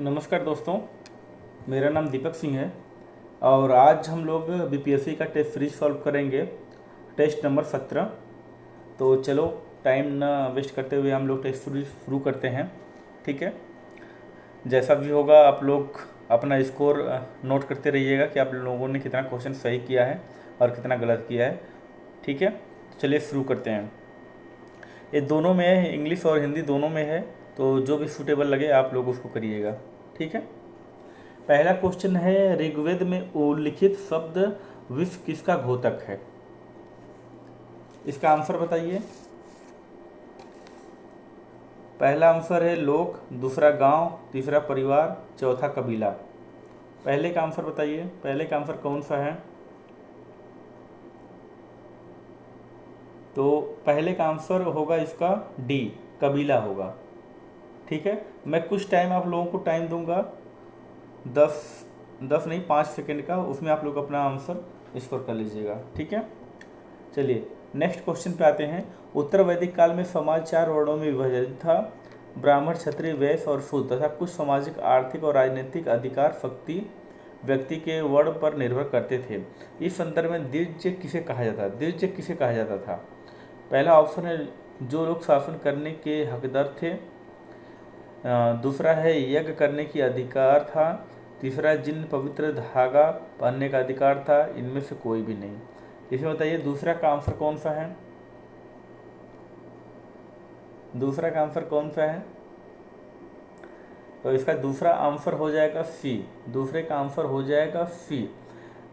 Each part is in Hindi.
नमस्कार दोस्तों, मेरा नाम दीपक सिंह है और आज हम लोग बीपीएससी का टेस्ट सीरीज सॉल्व करेंगे, टेस्ट नंबर 17। तो चलो टाइम ना वेस्ट करते हुए हम लोग टेस्ट सीरीज शुरू करते हैं। ठीक है, जैसा भी होगा आप लोग अपना स्कोर नोट करते रहिएगा कि आप लोगों ने कितना क्वेश्चन सही किया है और कितना गलत किया है। ठीक है, तो चलिए शुरू करते हैं। ये दोनों में है, इंग्लिश और हिंदी दोनों में है, तो जो भी सूटेबल लगे आप लोग उसको करिएगा। ठीक है, पहला क्वेश्चन है, ऋग्वेद में उल्लिखित शब्द विश्व किसका घोतक है? इसका आंसर बताइए। पहला आंसर है लोक, दूसरा गांव, तीसरा परिवार, चौथा कबीला। पहले का आंसर बताइए, पहले का आंसर कौन सा है? तो पहले का आंसर होगा इसका डी, कबीला होगा। ठीक है, मैं कुछ टाइम आप लोगों को टाइम दूंगा, 10 नहीं 5 सेकेंड का, उसमें आप लोग अपना आंसर स्कोर कर लीजिएगा। ठीक है, चलिए नेक्स्ट क्वेश्चन पे आते हैं। उत्तर वैदिक काल में समाज 4 वर्णों में विभाजित था, ब्राह्मण, क्षत्रिय, वैश्य और शूद्र तथा कुछ सामाजिक, आर्थिक और राजनीतिक अधिकार व्यक्ति के वर्ण पर निर्भर करते थे। इस संदर्भ में द्विज किसे कहा जाता था? द्विज किसे कहा जाता था? पहला ऑप्शन है जो लोग शासन करने के हकदार थे, दूसरा है यज्ञ करने की अधिकार था, तीसरा जिन पवित्र धागा पहनने का अधिकार था, इनमें से कोई भी नहीं। इसमें बताइए दूसरा का आंसर कौन सा है? दूसरा का आंसर कौन सा है? तो इसका दूसरा आंसर हो जाएगा सी, दूसरे का आंसर हो जाएगा सी,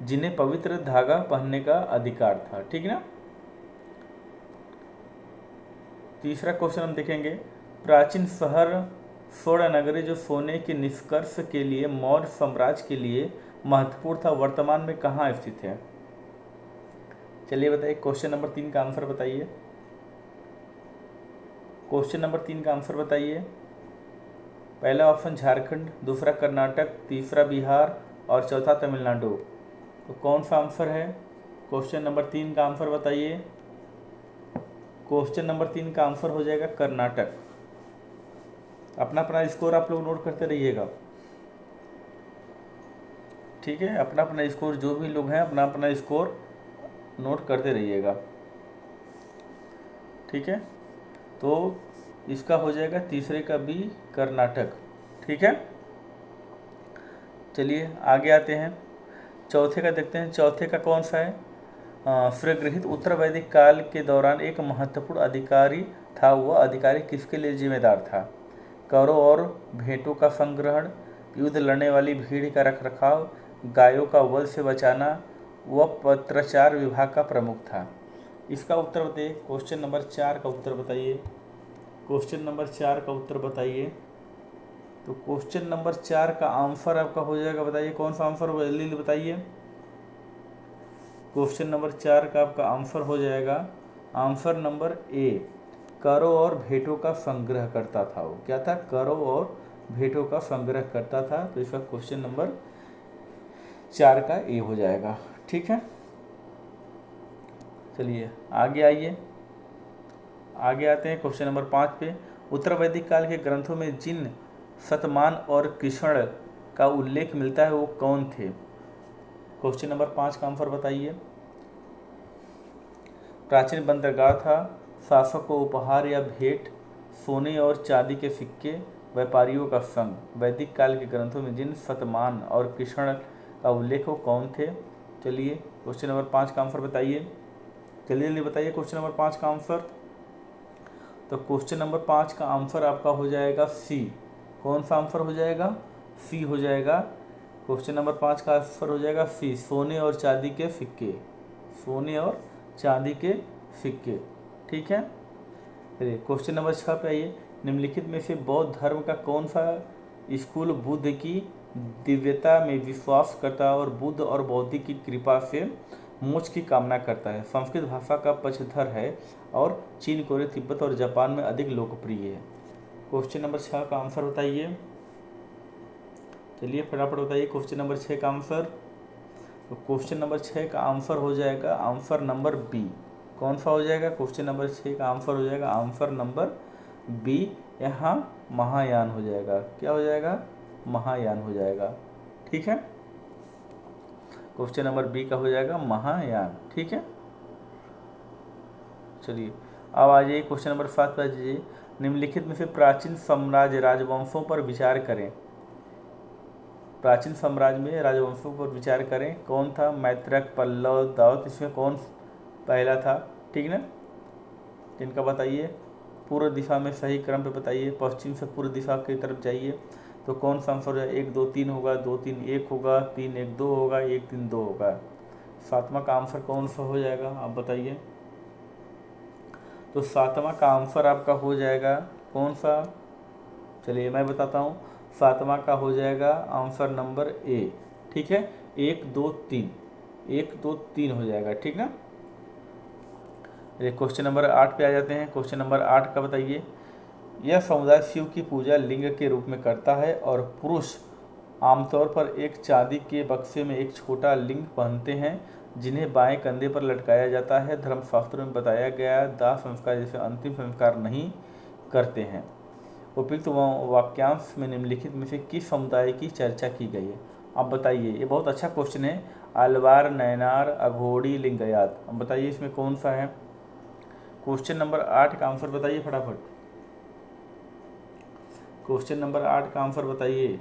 जिन्हें पवित्र धागा पहनने का अधिकार था। ठीक है ना। तीसरा क्वेश्चन हम देखेंगे, प्राचीन शहर स्वर्ण नगरी जो सोने के निष्कर्ष के लिए मौर्य साम्राज्य के लिए महत्वपूर्ण था, वर्तमान में कहाँ स्थित है? चलिए बताइए, क्वेश्चन नंबर 3 का आंसर बताइए। क्वेश्चन नंबर 3 का आंसर बताइए। पहला ऑप्शन झारखंड, दूसरा कर्नाटक, तीसरा बिहार और चौथा तमिलनाडु। तो कौन सा आंसर है? क्वेश्चन नंबर 3 का आंसर बताइए। क्वेश्चन नंबर 3 का आंसर हो जाएगा कर्नाटक। अपना अपना स्कोर आप लोग नोट करते रहिएगा। ठीक है, अपना अपना स्कोर, जो भी लोग हैं अपना अपना स्कोर नोट करते रहिएगा। ठीक है, तो इसका हो जाएगा तीसरे का बी, कर्नाटक। ठीक है, चलिए आगे आते हैं। चौथे का देखते हैं, चौथे का कौन सा है? स्वगृहीत उत्तर वैदिक काल के दौरान एक महत्वपूर्ण अधिकारी था, वह अधिकारी किसके लिए जिम्मेदार था? करों और भेंटों का संग्रहण, युद्ध लड़ने वाली भीड़ का रखरखाव, गायों का वध से बचाना, वह पत्राचार विभाग का प्रमुख था। इसका उत्तर बताइए। क्वेश्चन नंबर 4 का उत्तर बताइए। क्वेश्चन नंबर 4 का उत्तर बताइए। तो क्वेश्चन नंबर 4 का आंसर आपका हो जाएगा, बताइए कौन सा आंसर होगा, जल्दी बताइए। क्वेश्चन नंबर 4 का आपका आंसर हो जाएगा आंसर नंबर ए, करों और भेंटों का संग्रह करता था। वो क्या था? करों और भेंटों का संग्रह करता था। तो इसका क्वेश्चन नंबर 4 का ए हो जाएगा। ठीक है, चलिए आगे आइए, आगे आते हैं क्वेश्चन नंबर 5 पे। उत्तर वैदिक काल के ग्रंथों में जिन शतमान और कृष्ण का उल्लेख मिलता है वो कौन थे? क्वेश्चन नंबर 5 का आंसर बताइए। प्राचीन बंदरगाह था, शासक को उपहार या भेंट, सोने और चांदी के सिक्के, व्यापारियों का संघ। वैदिक काल के ग्रंथों में जिन शतमान और कृष्ण का उल्लेख हो कौन थे? चलिए क्वेश्चन नंबर 5 का आंसर बताइए, जल्दी जल्दी बताइए क्वेश्चन नंबर 5 का आंसर। तो क्वेश्चन नंबर 5 का आंसर आपका हो जाएगा सी। कौन सा आंसर हो जाएगा? सी हो जाएगा। क्वेश्चन नंबर 5 का आंसर हो जाएगा सी, सोने और चांदी के सिक्के, सोने और चांदी के सिक्के। ठीक है, चलिए क्वेश्चन नंबर 6 पे आइए। निम्नलिखित में से बौद्ध धर्म का कौन सा स्कूल बुद्ध की दिव्यता में विश्वास करता है और बुद्ध और बौद्ध की कृपा से मोक्ष की कामना करता है, संस्कृत भाषा का पक्षधर है और चीन, कोरिया, तिब्बत और जापान में अधिक लोकप्रिय है? क्वेश्चन नंबर 6 का आंसर बताइए। चलिए फटाफट बताइए क्वेश्चन नंबर 6 का आंसर। तो क्वेश्चन नंबर 6 का आंसर हो जाएगा आंसर नंबर बी। कौन सा हो जाएगा? क्वेश्चन नंबर 6 का आंसर हो जाएगा आंसर नंबर बी, यहाँ महायान हो जाएगा। क्या हो जाएगा? महायान हो जाएगा। ठीक है, क्वेश्चन नंबर बी का हो जाएगा महायान। ठीक है, चलिए अब आ जाइए क्वेश्चन नंबर 7 पे। आ जाइए, निम्नलिखित में से प्राचीन साम्राज्य राजवंशों पर विचार करें। प्राचीन साम्राज्य में राजवंशों पर विचार करें। कौन था? मैत्रक, पल्लव, दाऊद। इसमें कौन पहला था? ठीक ना, इनका बताइए। पूर्व दिशा में सही क्रम पे बताइए, पश्चिम से पूर्व दिशा की तरफ जाइए। तो कौन सा आंसर है? 1 2 3 होगा, 2 3 1 होगा, 3 1 2 होगा, 1 3 2 होगा। सातवां का आंसर कौन सा हो जाएगा, आप बताइए। तो सातवां का आंसर आपका हो जाएगा कौन सा? चलिए मैं बताता हूँ। सातवां का हो जाएगा आंसर नंबर ए। ठीक है, 1 2 3, 1 2 3 हो जाएगा। ठीक ना, क्वेश्चन नंबर 8 पे आ जाते हैं। क्वेश्चन नंबर 8 का बताइए। यह समुदाय शिव की पूजा लिंग के रूप में करता है और पुरुष आमतौर पर एक चांदी के बक्से में एक छोटा लिंग पहनते हैं जिन्हें बाएं कंधे पर लटकाया जाता है। धर्मशास्त्रों में बताया गया दाह संस्कार जैसे अंतिम संस्कार नहीं करते हैं। उपयुक्त वाक्यांश में निम्नलिखित में से किस समुदाय की चर्चा की गई है? आप बताइए। ये बहुत अच्छा क्वेश्चन है। अलवार, नैनार, अघोड़ी, लिंगायत। अब बताइए इसमें कौन सा है? क्वेश्चन नंबर 8 का आंसर बताइए फटाफट। क्वेश्चन नंबर 8 का आंसर बताइए।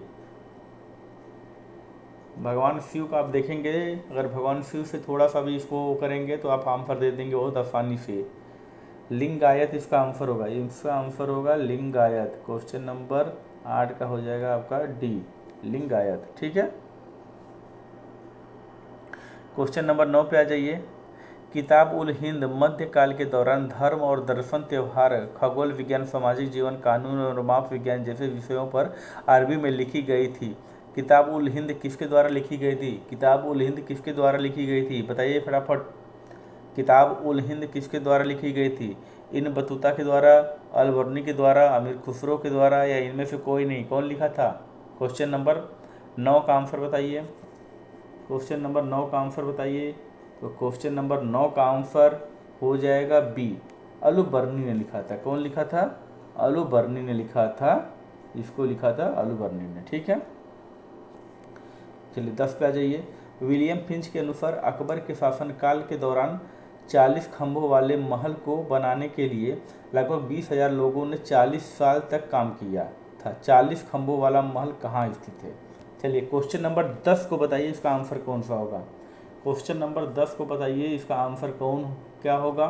भगवान शिव का आप देखेंगे, अगर भगवान शिव से थोड़ा सा भी इसको करेंगे तो आप आंसर दे देंगे बहुत आसानी से। लिंगायत इसका आंसर होगा, इसका आंसर होगा लिंगायत। क्वेश्चन नंबर 8 का हो जाएगा आपका डी, लिंगायत। ठीक है, क्वेश्चन नंबर 9 पे आ जाइए। किताब उल हिंद मध्यकाल के दौरान धर्म और दर्शन, त्यौहार, खगोल विज्ञान, सामाजिक जीवन, कानून और माप विज्ञान जैसे विषयों पर अरबी में लिखी गई थी। किताब उल हिंद किसके द्वारा लिखी गई थी? किताब उल हिंद किसके द्वारा लिखी गई थी? बताइए फटाफट। किताब उल हिंद किसके द्वारा लिखी गई थी? इन बतूता के द्वारा, अलबर्नी के द्वारा, अमीर खुसरो के द्वारा, या इनमें से कोई नहीं? कौन लिखा था? क्वेश्चन नंबर 9 का आंसर बताइए। क्वेश्चन नंबर 9 का आंसर बताइए। तो क्वेश्चन नंबर 9 का आंसर हो जाएगा बी, अलुबर्नी ने लिखा था। कौन लिखा था? अलुबर्नी ने लिखा था। इसको लिखा था अलुबर्नी ने। ठीक है, चलिए 10 पे आ जाइए। विलियम फिंच के अनुसार अकबर के शासनकाल के दौरान 40 खंभों वाले महल को बनाने के लिए लगभग 20,000 लोगों ने 40 साल तक काम किया था। 40 खंभों वाला महल कहाँ स्थित है? चलिए क्वेश्चन नंबर 10 को बताइए, इसका आंसर कौन सा होगा? क्वेश्चन नंबर 10 को बताइए, इसका आंसर कौन क्या होगा?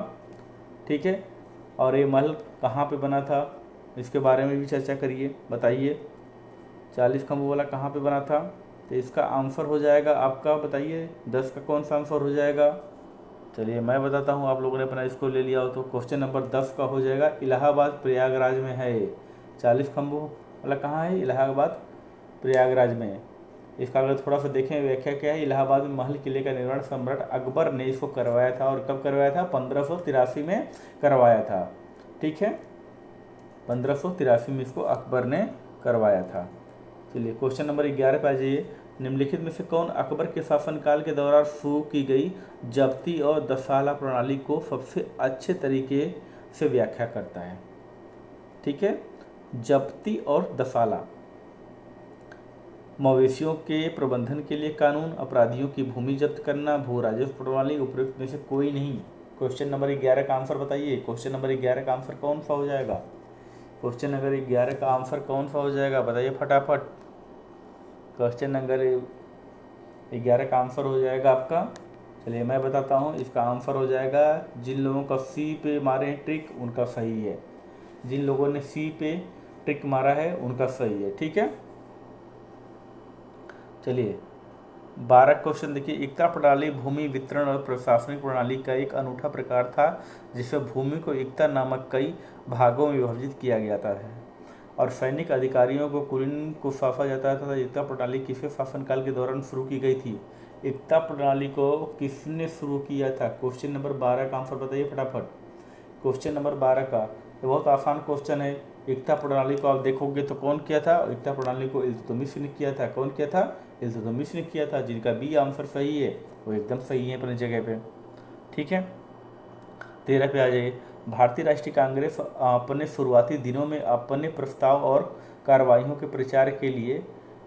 ठीक है, और ये महल कहाँ पे बना था इसके बारे में भी चर्चा करिए। बताइए 40 खंभों वाला कहाँ पे बना था? तो इसका आंसर हो जाएगा आपका, बताइए 10 का कौन सा आंसर हो जाएगा? चलिए मैं बताता हूँ, आप लोगों ने अपना इसको ले लिया हो तो क्वेश्चन नंबर 10 का हो जाएगा इलाहाबाद प्रयागराज में है। 40 खंभों वाला कहाँ है? इलाहाबाद प्रयागराज में। इसका अगर थोड़ा सा देखें व्याख्या क्या है। इलाहाबाद में महल किले का निर्माण सम्राट अकबर ने इसको करवाया था। और कब करवाया था? 1583 में करवाया था। ठीक है, 1583 में इसको अकबर ने करवाया था। चलिए क्वेश्चन नंबर 11 पे आ जाइए। निम्नलिखित में से कौन अकबर के शासनकाल के दौरान शुरू की गई जब्ती और दसाला प्रणाली को सबसे अच्छे तरीके से व्याख्या करता है? ठीक है, जब्ती और दसाला। मवेशियों के प्रबंधन के लिए कानून, अपराधियों की भूमि जब्त करना, भू राजस्व प्रणाली। उपयुक्त में से कोई नहीं। क्वेश्चन नंबर 11 का आंसर बताइए। क्वेश्चन नंबर 11 का आंसर कौन सा हो जाएगा? क्वेश्चन नंबर 11 का आंसर कौन सा हो जाएगा? बताइए फटाफट। क्वेश्चन नंबर 11 का आंसर हो जाएगा आपका, चलिए मैं बताता हूँ, इसका आंसर हो जाएगा जिन लोगों का सी पे मारे हैं ट्रिक उनका सही है। जिन लोगों ने सी पे ट्रिक मारा है उनका सही है। ठीक है, चलिए 12 क्वेश्चन देखिए। एकता प्रणाली भूमि वितरण और प्रशासनिक प्रणाली का एक अनूठा प्रकार था जिसमें भूमि को एकता नामक कई भागों में विभाजित किया गया था और सैनिक अधिकारियों को कुलीन को सौंपा जाता था। एकता प्रणाली किसके शासनकाल के दौरान शुरू की गई थी? एकता प्रणाली को किसने शुरू किया था? क्वेश्चन नंबर 12 का आंसर बताइए फटाफट। क्वेश्चन नंबर 12 का, ये बहुत आसान क्वेश्चन है। एकता प्रणाली को आप देखोगे तो कौन किया था? एकता प्रणाली को इल्तुतमिश ने किया था। कौन किया था? इल्तुतमिश ने किया था। जिनका बी आंसर सही है वो एकदम सही है अपनी जगह पे। ठीक है, 13 पे आ जाइए। भारतीय राष्ट्रीय कांग्रेस अपने शुरुआती दिनों में अपने प्रस्ताव और कार्रवाइयों के प्रचार के लिए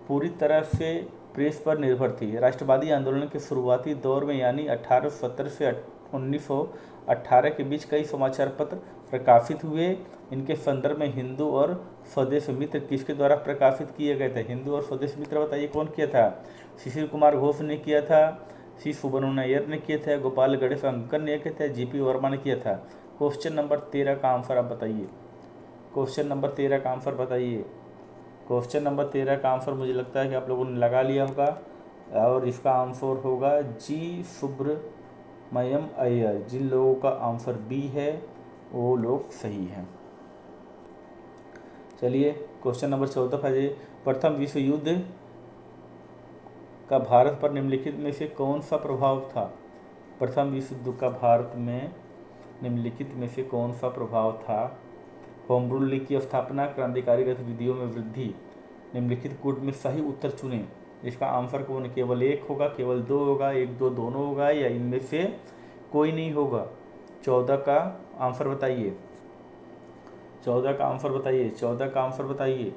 पूरी तरह से प्रेस पर निर्भर थी। राष्ट्रवादी आंदोलन के शुरुआती दौर में यानी 1870 से 1918 के बीच कई समाचार पत्र प्रकाशित हुए। इनके संदर्भ में हिंदू और स्वदेश मित्र किसके द्वारा प्रकाशित किए गए थे? हिंदू और स्वदेश मित्र बताइए कौन किया था? शिशिर कुमार घोष ने किया था, सी सुब्रमण्यम ने किया था, गोपाल गणेश अंकन ने किया था, जीपी वर्मा ने किया था। क्वेश्चन नंबर 13 का आंसर आप बताइए। क्वेश्चन नंबर 13 का आंसर बताइए। क्वेश्चन नंबर 13 का आंसर मुझे लगता है कि आप लोगों ने लगा लिया होगा और इसका आंसर होगा जी सुब्रमण्यम अय्यर। जिन लोगों का आंसर बी है वो लोग सही हैं। चलिए क्वेश्चन नंबर 14 पर, प्रथम विश्व युद्ध का भारत पर निम्नलिखित में से कौन सा प्रभाव था? प्रथम विश्व युद्ध का भारत में निम्नलिखित में से कौन सा प्रभाव था? होम रूल लीग की स्थापना, क्रांतिकारी गतिविधियों में वृद्धि। निम्नलिखित गुट में सही उत्तर चुनें। इसका आंसर कौन? केवल एक होगा, केवल दो होगा, एक दो दोनों होगा, या इनमें से कोई नहीं होगा? 14 का आंसर बताइए। 14 का आंसर बताइए। 14 का आंसर बताइए।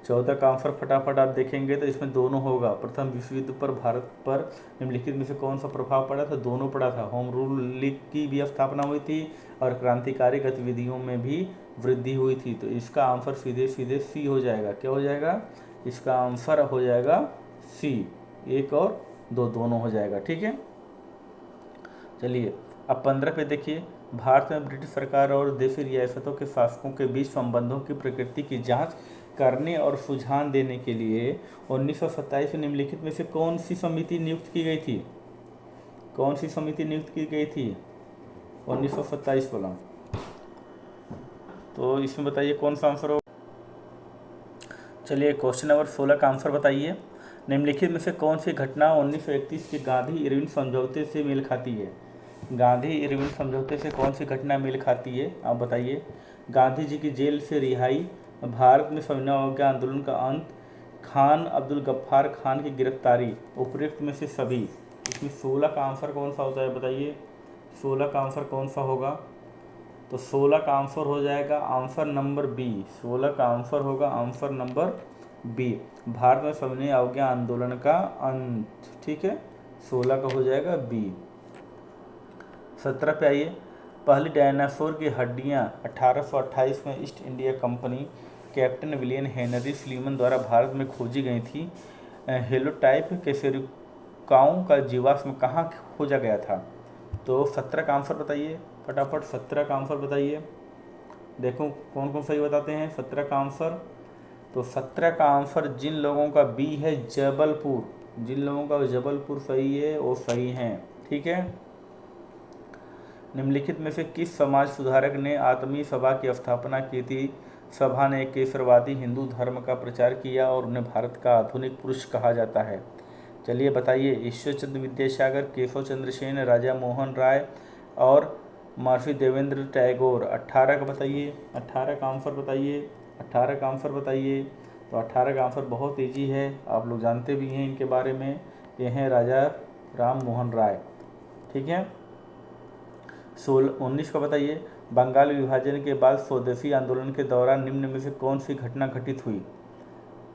14 का आंसर फटाफट आप देखेंगे तो इसमें दोनों होगा। प्रथम विश्व युद्ध पर भारत पर निम्नलिखित में से कौन सा प्रभाव पड़ा था? दोनों पड़ा था। होम रूल लीग की भी स्थापना हुई थी और क्रांतिकारी गतिविधियों में भी वृद्धि हुई थी। तो इसका आंसर सीधे सीधे सी हो जाएगा। क्या हो जाएगा? इसका आंसर हो जाएगा सी। एक और दो दोनों हो जाएगा। ठीक है, चलिए अब 15 पे देखिए। भारत में ब्रिटिश सरकार और देशी रियासतों के शासकों के बीच संबंधों की प्रकृति की जांच करने और सुझाव देने के लिए 1927 में निम्नलिखित में से कौन सी समिति नियुक्त की गई थी? कौन सी समिति नियुक्त की गई थी 1927 वाला? तो इसमें बताइए कौन सा आंसर हो। चलिए क्वेश्चन नंबर 16 का आंसर बताइए। निम्नलिखित में से कौन सी घटना 1931 के गांधी इरविन समझौते से मेल खाती है? गांधी इरविन समझौते से कौन सी घटना मेल खाती है आप बताइए। गांधी जी की जेल से रिहाई, भारत में सविनय अवज्ञा आंदोलन का अंत, खान अब्दुल गफ्फार खान की गिरफ्तारी, उपयुक्त में से सभी। इसमें 16 का आंसर कौन सा होता है बताइए। 16 का आंसर कौन सा होगा? तो 16 का आंसर हो जाएगा आंसर नंबर बी। 16 का आंसर होगा आंसर नंबर बी, भारत में सविनय अवज्ञा आंदोलन का अंत। ठीक है, 16 का हो जाएगा बी। 17 पे आइए। पहली डायनासोर की हड्डियां 1828 में east India company captain William Henry Sleeman द्वारा भारत में खोजी गई थी। हेलोटाइप कैसेरिकाओं का जीवाश्म कहाँ खोजा गया था? तो 17 का आंसर बताइए फटाफट। 17 का आंसर बताइए। देखो कौन कौन सही बताते हैं 17 का आंसर। तो 17 का आंसर जिन लोगों का बी है जबलपुर, जिन लोगों का जबलपुर सही है वो सही हैं। ठीक है, निम्नलिखित में से किस समाज सुधारक ने आत्मीय सभा की स्थापना की थी? सभा ने केसरवादी हिंदू धर्म का प्रचार किया और उन्हें भारत का आधुनिक पुरुष कहा जाता है। चलिए बताइए। ईश्वर चंद्र विद्यासागर, केशव चंद्र सेन, राजा मोहन राय और महर्षि देवेंद्र टैगोर। 18 का बताइए। 18 का आंसर बताइए। 18 का आंसर बताइए। तो 18 का आंसर बहुत ईजी है, आप लोग जानते भी हैं इनके बारे में। ये हैं राजा राम मोहन राय। ठीक है, 19 का बताइए। बंगाल विभाजन के बाद स्वदेशी आंदोलन के दौरान निम्न में से कौन सी घटना घटित हुई?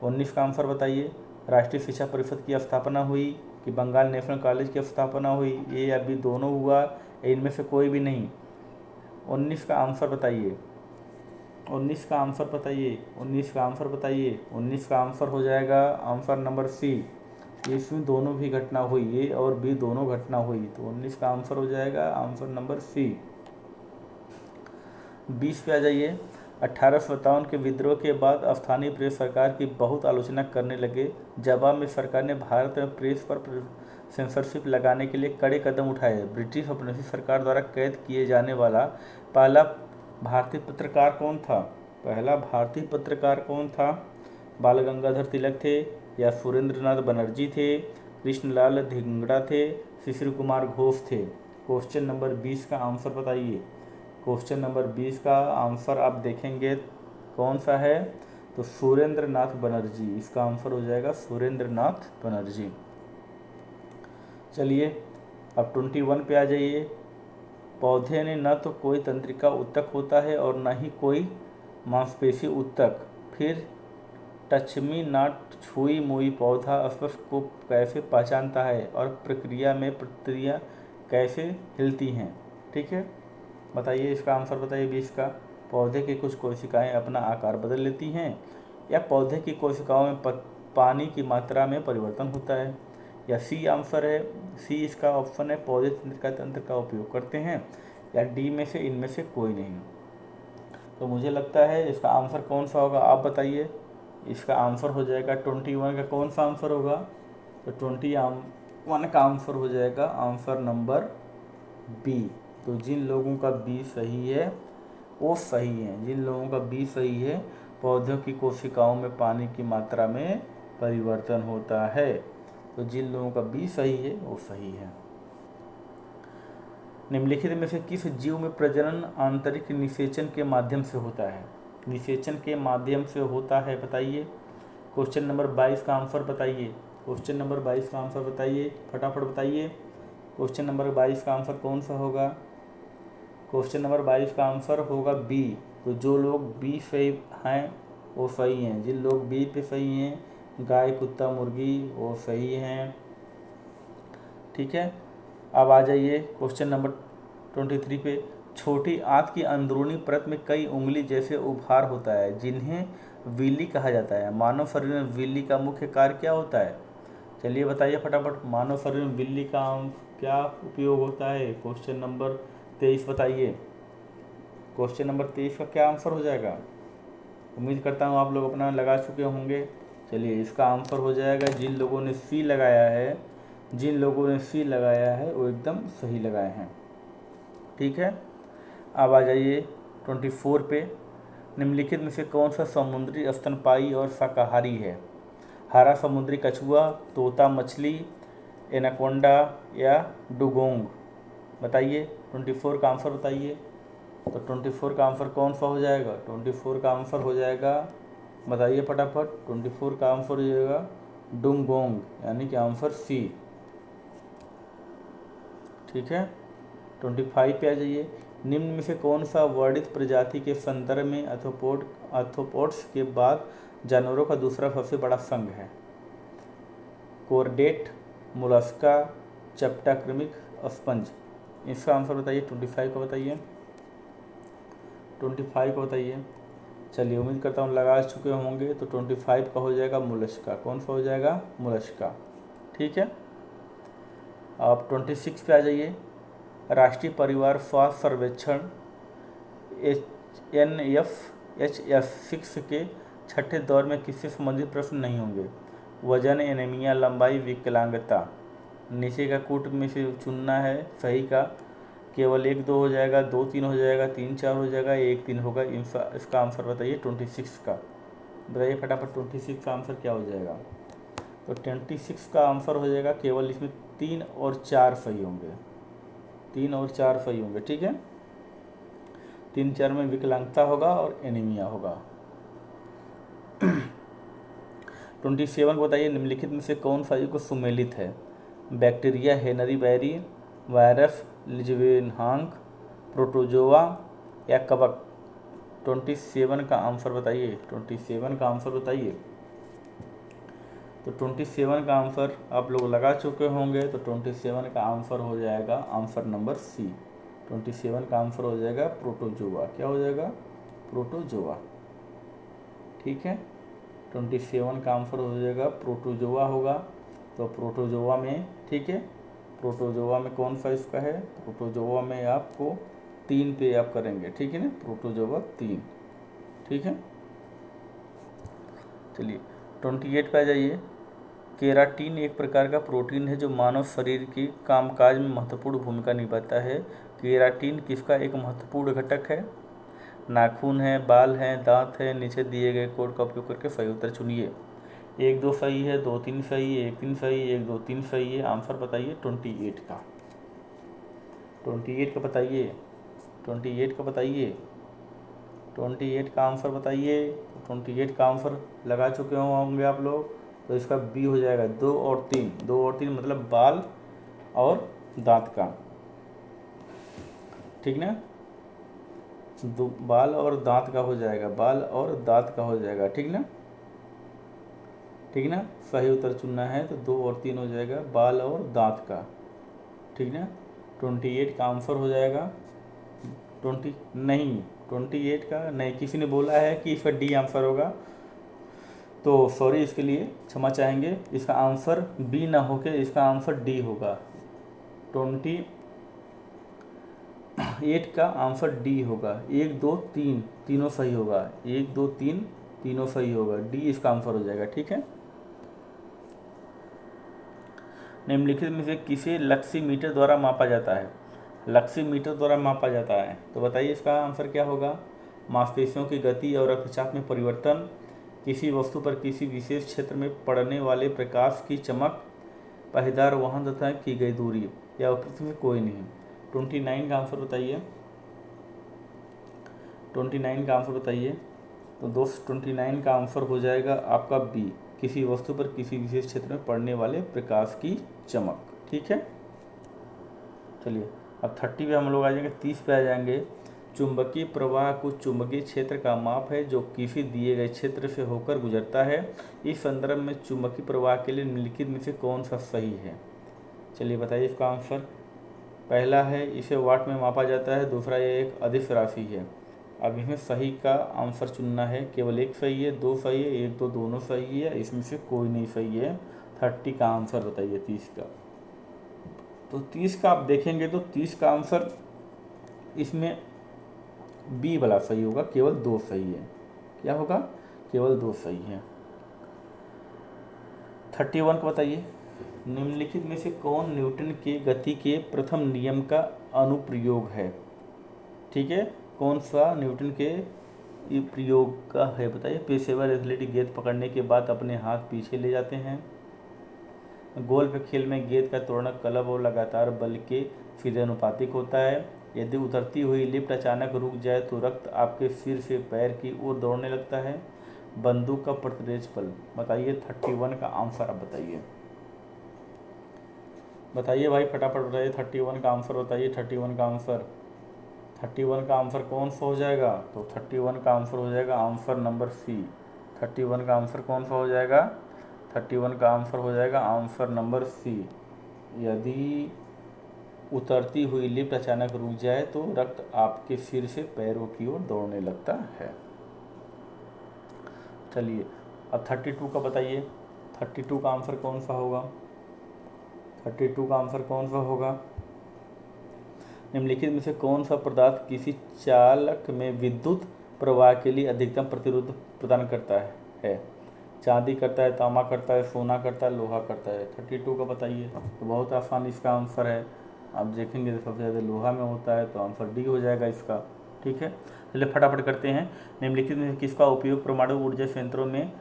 19 का आंसर बताइए। राष्ट्रीय शिक्षा परिषद की स्थापना हुई कि बंगाल नेशनल कॉलेज की स्थापना हुई? ये अभी दोनों हुआ, इनमें से कोई भी नहीं। 19 का आंसर बताइए। 19 का आंसर बताइए। 19 का आंसर बताइए। 19 का आंसर हो जाएगा आंसर नंबर सी। इसमें दोनों भी घटना हुई, ए और बी दोनों घटना हुई। तो 19 का आंसर हो जाएगा आंसर नंबर सी। 20 पे आ जाइए। 1857 के विद्रोह के बाद स्थानीय प्रेस सरकार की बहुत आलोचना करने लगे। जवाब में सरकार ने भारत में प्रेस पर सेंसरशिप लगाने के लिए कड़े कदम उठाए। ब्रिटिश औपनिवेशिक सरकार द्वारा कैद किए जाने वाला पहला भारतीय पत्रकार कौन था? पहला भारतीय पत्रकार कौन था? बाल गंगाधर तिलक थे या सुरेंद्रनाथ बनर्जी थे, कृष्णलाल धिंगड़ा थे, शिशिर कुमार घोष थे? क्वेश्चन नंबर 20 का आंसर बताइए। क्वेश्चन नंबर 20 का आंसर आप देखेंगे कौन सा है? तो सुरेंद्रनाथ बनर्जी। इसका आंसर हो जाएगा सुरेंद्रनाथ बनर्जी। चलिए अब 21 पे आ जाइए। पौधे ने न तो कोई तंत्रिका ऊतक होता है और न ही कोई मांसपेशी ऊतक, फिर टचमी नॉट छुई मुई पौधा स्पर्श को कैसे पहचानता है और प्रक्रिया में प्रतिक्रिया कैसे हिलती हैं? ठीक है, बताइए इसका आंसर बताइए 20 का। पौधे की कुछ कोशिकाएं अपना आकार बदल लेती हैं, या पौधे की कोशिकाओं में पानी की मात्रा में परिवर्तन होता है, या सी आंसर है, सी इसका ऑप्शन है पौधे तंत्रिका तंत्र का उपयोग करते हैं, या डी में से इनमें से कोई नहीं। तो मुझे लगता है इसका आंसर कौन सा होगा, आप बताइए। इसका आंसर हो जाएगा 21 का कौन सा आंसर होगा? तो 21 का आंसर हो जाएगा आंसर नंबर बी। तो जिन लोगों का बी सही है वो सही है, जिन लोगों का बी सही है, पौधों की कोशिकाओं में पानी की मात्रा में परिवर्तन होता है। तो जिन लोगों का बी सही है वो सही है। निम्नलिखित में से किस जीव में प्रजनन आंतरिक निषेचन के माध्यम से होता है? निषेचन के माध्यम से होता है, बताइए। क्वेश्चन नंबर 22 का आंसर बताइए। क्वेश्चन नंबर 22 का आंसर बताइए, फटाफट बताइए। क्वेश्चन नंबर 22 का आंसर कौन सा होगा? क्वेश्चन नंबर 22 का आंसर होगा बी। तो जो लोग बी सही हैं वो सही हैं, जिन लोग बी पे सही हैं, गाय कुत्ता मुर्गी, वो सही हैं। ठीक है, अब आ जाइए क्वेश्चन नंबर 23 पे। छोटी आंत की अंदरूनी परत में कई उंगली जैसे उभार होता है जिन्हें विली कहा जाता है। मानव शरीर में विली का मुख्य कार्य क्या होता है? चलिए बताइए फटाफट, मानव शरीर में विली का क्या उपयोग होता है? क्वेश्चन नंबर 23 बताइए। क्वेश्चन नंबर 23 का क्या आंसर हो जाएगा? उम्मीद करता हूँ आप लोग अपना लगा चुके होंगे। चलिए इसका आंसर हो जाएगा, जिन लोगों ने सी लगाया है, जिन लोगों ने सी लगाया है वो एकदम सही लगाए हैं। ठीक है, अब आ जाइए 24 पे। निम्नलिखित में से कौन सा समुद्री स्तनपायी और शाकाहारी है? हरा समुद्री कछुआ, तोता मछली, एनाकोंडा या डुगोंग? बताइए 24 का आंसर बताइए। तो 24 का आंसर कौन सा हो जाएगा? 24 का आंसर हो जाएगा, बताइए फटाफट। 24 का आंसर हो जाएगा डुगोंग, यानी कि आंसर सी। ठीक है, 25 पे आ जाइए। निम्न में से कौन सा वर्णित प्रजाति के संदर्भ में आर्थ्रोपोड्स के बाद जानवरों का दूसरा सबसे बड़ा संघ है? कोर्डेट, मोलस्का, चैप्टा कृमिक, स्पंज? इसका आंसर बताइए। 25 को बताइए, 25 को बताइए। चलिए उम्मीद करता हूँ लगा चुके होंगे। तो 25 का हो जाएगा मोलस्का। कौन सा हो जाएगा? मोलस्का। ठीक है, अब 26 पे आ जाइए। राष्ट्रीय परिवार स्वास्थ्य सर्वेक्षण NFHS6 के छठे दौर में किससे संबंधित प्रश्न नहीं होंगे? वजन, एनीमिया, लंबाई, विकलांगता? नीचे का कूट में से चुनना है सही का। केवल 1 2 हो जाएगा, 2 3 हो जाएगा, 3 4 हो जाएगा, 1 3 होगा। इसका आंसर बताइए 26 का। बताइए फटाफट 26 का आंसर क्या हो जाएगा? तो 26 का आंसर हो जाएगा, केवल इसमें 3 और 4 सही होंगे, 3 और 4 सही होंगे। ठीक है, 3 4 में विकलांगता होगा और एनीमिया होगा। 27 को बताइए। निम्नलिखित में से कौन सा युग सुमेलित है? बैक्टीरिया हेनरी बैरी, वायरस लिज्वेनहांग, प्रोटोजोआ या कवक? 27 का आंसर बताइए। 27 का आंसर बताइए। तो 27 का आंसर आप लोग लगा चुके होंगे। तो 27 का आंसर हो जाएगा आंसर नंबर सी। 27 का आंसर हो जाएगा प्रोटोजोआ। क्या हो जाएगा? प्रोटोजोआ। ठीक है, 27 का आंसर हो जाएगा प्रोटोजोआ होगा। तो प्रोटोजोआ में, ठीक है, प्रोटोजोआ में कौन सा इसका है? प्रोटोजोआ में आपको 3 पे आप करेंगे। ठीक है ना, प्रोटोजोआ 3। ठीक है, चलिए 28 पे आ जाइए। केराटिन एक प्रकार का प्रोटीन है जो मानव शरीर के कामकाज में महत्वपूर्ण भूमिका निभाता है। केराटिन किसका एक महत्वपूर्ण घटक है? नाखून है, बाल हैं, दांत है? नीचे दिए गए कोड का उपयोग करके सही उत्तर चुनिए। 1 2 सही है, 2 3 सही है, 1 3 सही है, 1 2 3 सही है। आंसर बताइए 28 का। 28 का बताइए, 28 का बताइए, 28 का आंसर बताइए। 28 का आंसर लगा चुके होंगे आप लोग। तो इसका बी हो जाएगा 2 और 3। 2 और 3 मतलब बाल और दांत का। ठीक ना, बाल और दांत का हो जाएगा, बाल और दांत का हो जाएगा। ठीक ना, ठीक ना। सही उत्तर चुनना है तो 2 और 3 हो जाएगा, बाल और दांत का, ठीक ना। 28 का आंसर हो जाएगा 20 नहीं, 28 का नहीं, किसी ने बोला है कि इसका डी आंसर होगा, तो सॉरी इसके लिए क्षमा चाहेंगे। इसका आंसर बी ना होके इसका आंसर डी होगा। 28 का आंसर डी होगा। 1 2 3 तीनों सही होगा, 1 2 3 तीनों सही होगा, डी इसका आंसर हो जाएगा, ठीक है। निम्नलिखित में से किसे लक्सीमीटर द्वारा मापा जाता है? लक्सीमीटर द्वारा मापा जाता है तो बताइए इसका आंसर क्या होगा? मांसपेशियों की गति और रक्तचाप में परिवर्तन, किसी वस्तु पर किसी विशेष क्षेत्र में पड़ने वाले प्रकाश की चमक, पाटीदार वाहन तथा की गई दूरी, या उपरोक्त में कोई नहीं। 29 का आंसर बताइए, 29 का आंसर बताइए। तो दोस्त 29 का आंसर हो जाएगा आपका बी, किसी वस्तु पर किसी विशेष क्षेत्र में पड़ने वाले प्रकाश की चमक, ठीक है। चलिए अब 30 पे हम लोग आ जाएंगे, 30 पे आ जाएंगे। चुंबकीय प्रवाह कुछ चुंबकीय क्षेत्र का माप है जो किसी दिए गए क्षेत्र से होकर गुजरता है। इस संदर्भ में चुंबकीय प्रवाह के लिए निम्नलिखित में से कौन सा सही है? चलिए बताइए इसका आंसर। पहला है इसे वाट में मापा जाता है, दूसरा ये एक अदिश राशि है। अब इसमें सही का आंसर चुनना है, केवल एक सही है, 2 सही है, 1 2 दोनों सही है, इसमें से कोई नहीं सही है। 30 का आंसर बताइए, 30 का। तो 30 का आप देखेंगे तो 30 का आंसर इसमें बी वाला सही होगा, केवल 2 सही है। क्या होगा? केवल 2 सही है। 31 को बताइए, निम्नलिखित में से कौन न्यूटन के गति के प्रथम नियम का अनुप्रयोग है? ठीक है, कौन सा न्यूटन के प्रयोग का है बताइए। पेशेवर एथलेटिक गेंद पकड़ने के बाद अपने हाथ पीछे ले जाते हैं। गोल्फ खेल में गेंद का तोड़ना क्लब और लगातार बल के सीधे अनुपातिक होता है। यदि उतरती हुई लिफ्ट अचानक रुक जाए तो रक्त आपके सिर से पैर की ओर दौड़ने लगता है। बंदूक का प्रतिरेज बल बताइए। 31 का आंसर आप बताइए, बताइए भाई फटाफट बताइए। 31 का आंसर बताइए। 31 का आंसर, 31 का आंसर कौन सा हो जाएगा? तो 31 का आंसर हो जाएगा आंसर नंबर सी। 31 का आंसर कौन सा हो जाएगा? 31 का आंसर हो जाएगा आंसर नंबर सी। यदि उतरती हुई लिफ्ट अचानक रुक जाए तो रक्त आपके सिर से पैरों की ओर दौड़ने लगता है। चलिए अब 32 का बताइए। 32 का आंसर कौन सा होगा? 32 का आंसर कौन सा होगा? निम्नलिखित में से कौन सा पदार्थ किसी चालक में विद्युत प्रवाह के लिए अधिकतम प्रतिरोध प्रदान करता है? चांदी करता है, तांबा करता है, सोना करता है, लोहा करता है। 32 का बताइए। तो बहुत आसान इसका आंसर है, आप देखेंगे तो सबसे ज़्यादा लोहा में होता है, तो आंसर डी हो जाएगा इसका, ठीक है। चलिए फटाफट करते हैं। निम्नलिखित में किसका उपयोग परमाणु ऊर्जा संयंत्रों में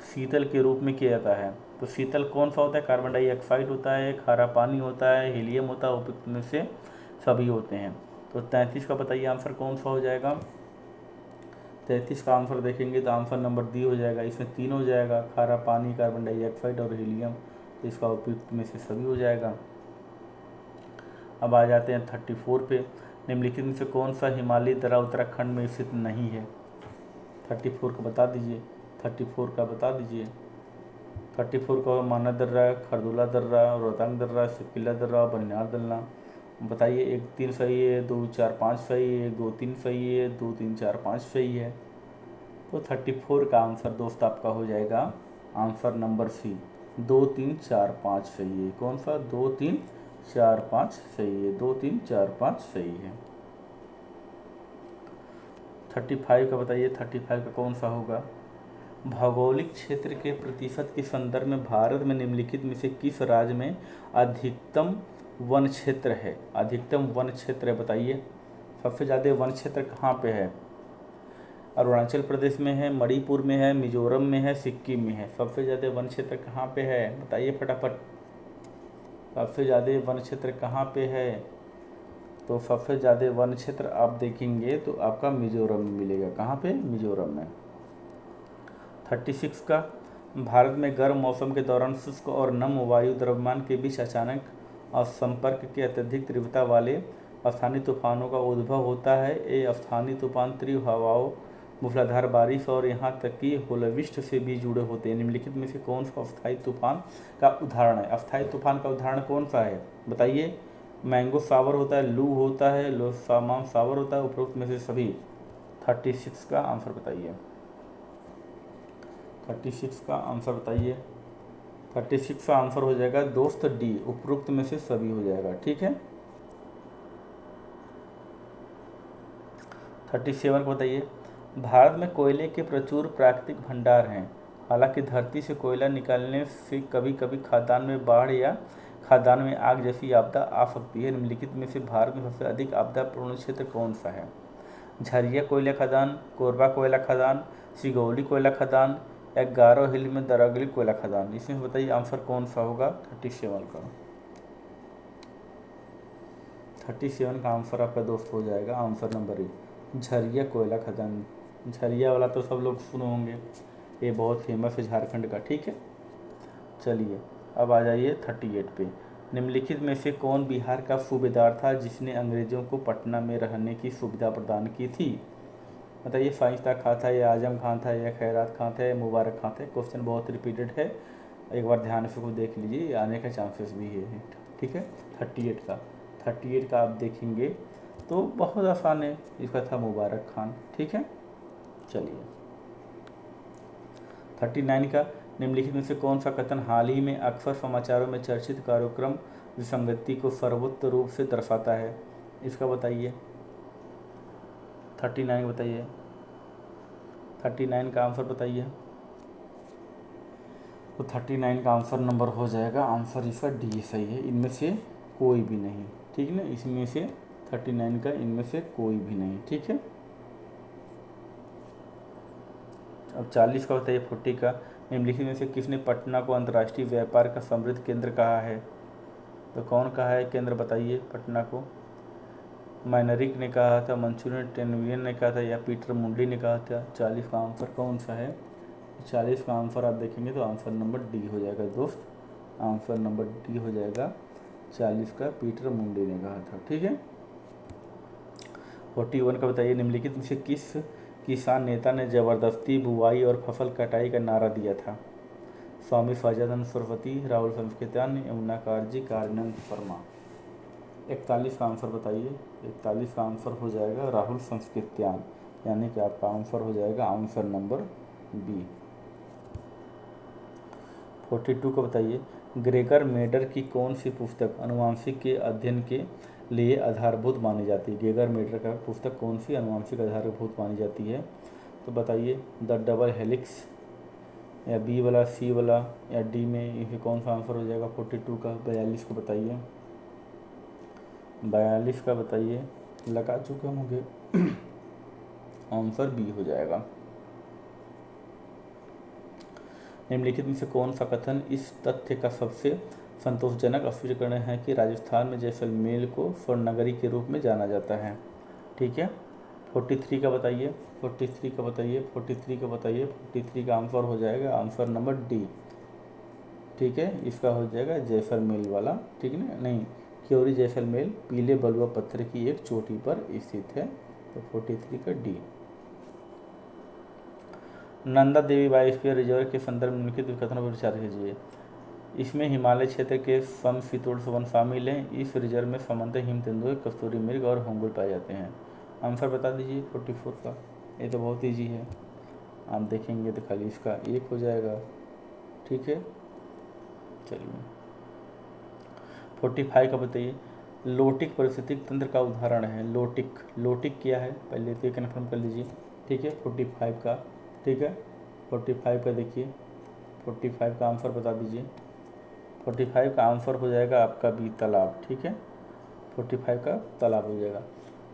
शीतल के रूप में किया जाता है? तो शीतल कौन सा होता है? कार्बन डाइऑक्साइड होता है, खारा पानी होता है, हीलियम होता है, उपयुक्त में से सभी होते हैं। तो 33 का बताइए आंसर कौन सा हो जाएगा? 33 का आंसर देखेंगे तो आंसर नंबर डी हो जाएगा। इसमें 3 हो जाएगा, खारा पानी, कार्बन डाइऑक्साइड और हीलियम, तो इसका उपयुक्त में से सभी हो जाएगा। अब आ जाते हैं 34 पे। निम्नलिखित में से कौन सा हिमालयी दर्रा उत्तराखंड में स्थित नहीं है? 34 का बता दीजिए। 34 का बता दीजिए। 34 का माना दर्रा, खरदुला दर्रा, रोहतांग दर्रा, सिपकिला दर्रा, बनिहाल दर्रा। बताइए। 1 3 सही है, 2 4 5 सही है, 2 3 सही है, 2 3 4 5 सही है। तो 34 का आंसर दोस्त आपका हो जाएगा आंसर नंबर सी। 2 3 4 5 सही है। कौन सा? 2 3 4 5 सही है। 2 3 4 5 सही है। 35 का बताइए। 35 का कौन सा होगा? भौगोलिक क्षेत्र के प्रतिशत के संदर्भ में भारत में निम्नलिखित में से किस राज्य में अधिकतम वन क्षेत्र है? अधिकतम वन क्षेत्र है बताइए। सबसे ज़्यादा वन क्षेत्र कहाँ पे है? अरुणाचल प्रदेश में है, मणिपुर में है, मिजोरम में है, सिक्किम में है। सबसे ज़्यादा वन क्षेत्र कहाँ पे है बताइए फटाफट। सबसे ज़्यादा वन क्षेत्र कहाँ पे है? तो सबसे ज़्यादा वन क्षेत्र आप देखेंगे तो आपका मिजोरम में मिलेगा। कहाँ पे? मिजोरम में। 36 का, भारत में गर्म मौसम के दौरान शुष्क और नम वायु द्रव्यमान के बीच अचानक और संपर्क के अत्यधिक तीव्रता वाले स्थानीय तूफानों का उद्भव होता है। ये स्थानीय तूफान तीव्र हवाओं मूसलाधार बारिश और यहाँ तक कि होलविस्ट से भी जुड़े होते हैं। निम्नलिखित में से कौन सा अस्थायी तूफान का उदाहरण है? अस्थायी तूफान का उदाहरण कौन सा है बताइए? मैंगो सावर होता है, लू होता है, लोसामाम सावर होता है, उपरोक्त में से सभी। 36 का आंसर बताइए। 36 का आंसर बताइए। 36 का आंसर हो जाएगा दोस्त डी, उपरोक्त में से सभी हो जाएगा। ठीक है। 37 को बताइए। भारत में कोयले के प्रचुर प्राकृतिक भंडार हैं। हालांकि धरती से कोयला निकालने से कभी कभी खादान में बाढ़ या खादान में आग जैसी आपदा आ सकती है। निम्नलिखित में से भारत में सबसे अधिक आपदा पूर्ण क्षेत्र कौन सा है? झरिया कोयला खदान, कोरबा कोयला खदान, सिगौली कोयला खदान या गारो हिल में दरागली कोयला खदान? इसमें बताइए आंसर कौन सा होगा 37 का? 37 का आंसर आपका दोस्त हो जाएगा आंसर नंबर ए, झरिया कोयला खदान। झरिया वाला तो सब लोग सुने होंगे, ये बहुत फेमस है झारखंड का। ठीक है, चलिए अब आ जाइए 38 पे। निम्नलिखित में से कौन बिहार का सूबेदार था जिसने अंग्रेजों को पटना में रहने की सुविधा प्रदान की थी? बताइए, शाइस्ता खां था या आजम खां था या खैरात खां था या मुबारक खां था? क्वेश्चन बहुत रिपीटेड है, एक बार ध्यान से को देख लीजिए, आने का चांसेस भी है। ठीक है, 38 का आप देखेंगे तो बहुत आसान है, इसका था मुबारक खान। ठीक है, चलिए 39 का। निम्नलिखित में से कौन सा कथन हाल ही में अक्सर समाचारों में चर्चित कार्यक्रम विसंगति को सर्वोत्तम रूप से दर्शाता है? इसका बताइए। 39 बताइए। 39 का आंसर बताइए। तो 39 का आंसर नंबर हो जाएगा, आंसर इसका डी सही है, इनमें से कोई भी नहीं। ठीक ना, इसमें से 39 का इनमें से कोई भी नहीं। ठीक है, अब 40 का बताइए। 40 का। निम्नलिखित में से किसने पटना को अंतर्राष्ट्रीय व्यापार का समृद्ध केंद्र कहा है? तो कौन कहा है केंद्र बताइए पटना को? मैनरिक ने कहा था, मंचूरियन टेनवियन ने कहा था या पीटर मुंडी ने कहा था? 40 का आंसर कौन सा है? 40 का आंसर आप देखेंगे तो आंसर नंबर डी हो जाएगा दोस्त, आंसर नंबर डी हो जाएगा 40 का, पीटर मुंडी ने कहा था। ठीक है, 41 का बताइए। निम्नलिखित में से किस किसान नेता ने जबरदस्ती बुआई और फसल कटाई का नारा दिया था? स्वामी फैजानंद सरस्वती, राहुल संस्कृत्यान, यमुना काजी, कारिनंद शर्मा? 41 का आंसर बताइए। 41 का आंसर हो जाएगा राहुल संस्कृत्यान, यानी कि आपका आंसर हो जाएगा आंसर नंबर बी। 42 का बताइए। ग्रेगर मेडर की कौन सी पुस्तक अनुवांशिक के अध्ययन के लिए आधारभूत मानी जाती है? ग्रेगर मेडर का पुस्तक कौन सी अनुवांशिक आधारभूत मानी जाती है? तो बताइए, द डबल हेलिक्स या बी वाला, सी वाला या डी में इसे कौन सा आंसर हो जाएगा? 42 का। 42 को बताइए। 42 का बताइए, लगा चुके होंगे, आंसर बी हो जाएगा। निम्नलिखित में से कौन सा कथन इस तथ्य का सबसे संतोषजनक स्पष्टीकरण है कि राजस्थान में जैसलमेर को स्वर्ण नगरी के रूप में जाना जाता है? ठीक है, 43 का बताइए। 43 का बताइए। 43 का बताइए। 43 का आंसर हो जाएगा आंसर नंबर डी। ठीक है, इसका हो जाएगा जैसलमेर वाला। ठीक है ना, नहीं, क्योरी जैसलमेर पीले बलुआ पत्थर की एक चोटी पर स्थित है, तो 43 का D. Nanda Devi biosphere reserve के संदर्भ में निम्नलिखित कथनों पर विचार कीजिए। इसमें हिमालय क्षेत्र के समशीतोष्ण वन शामिल हैं। इस रिजर्व में सामान्यतः हिम तेंदुए, कस्तूरी मृग और होंगुल पाए जाते हैं। आंसर बता दीजिए 44 का। ये तो बहुत ईजी है, आप देखेंगे तो खाली इसका एक हो जाएगा। ठीक है, चलिए 45 का बताइए। लोटिक पारिस्थितिक तंत्र का उदाहरण है। लोटिक क्या है पहले तो ये कन्फर्म कर लीजिए। ठीक है, 45 का। ठीक है, 45 का देखिए, 45 का आंसर बता दीजिए। 45 का आंसर हो जाएगा आपका बी, तालाब। ठीक है, 45 का तालाब हो जाएगा।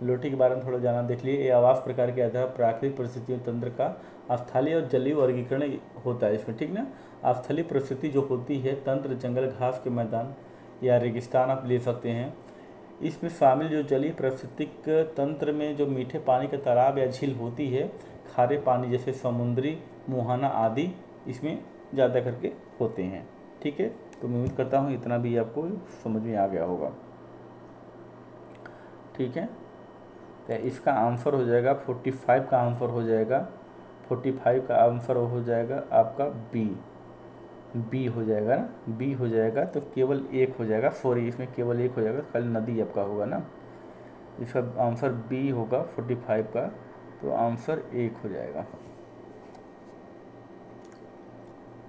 लोटी के बारे में थोड़ा जाना देख लिए। ये आवास प्रकार के आधार प्राकृतिक परिस्थितियों तंत्र का स्थलीय और जलीय वर्गीकरण होता है इसमें। ठीक ना, स्थलीय परिस्थिति जो होती है तंत्र, जंगल, घास के मैदान या रेगिस्तान आप ले सकते हैं। इसमें शामिल जो जलीय पारिस्थितिक तंत्र में जो मीठे पानी का तालाब या झील होती है, खारे पानी जैसे समुद्री मुहाना आदि इसमें ज़्यादा करके होते हैं। ठीक है, तो मैं उम्मीद करता हूँ इतना भी आपको समझ में आ गया होगा। ठीक है, तो इसका आंसर हो जाएगा 45 का आंसर हो जाएगा, 45 का आंसर हो जाएगा आपका बी हो जाएगा ना, बी हो जाएगा। तो केवल एक हो जाएगा, सॉरी इसमें केवल एक हो जाएगा, खाली नदी आपका होगा ना। इसका आंसर बी होगा 45 का, तो आंसर एक हो जाएगा।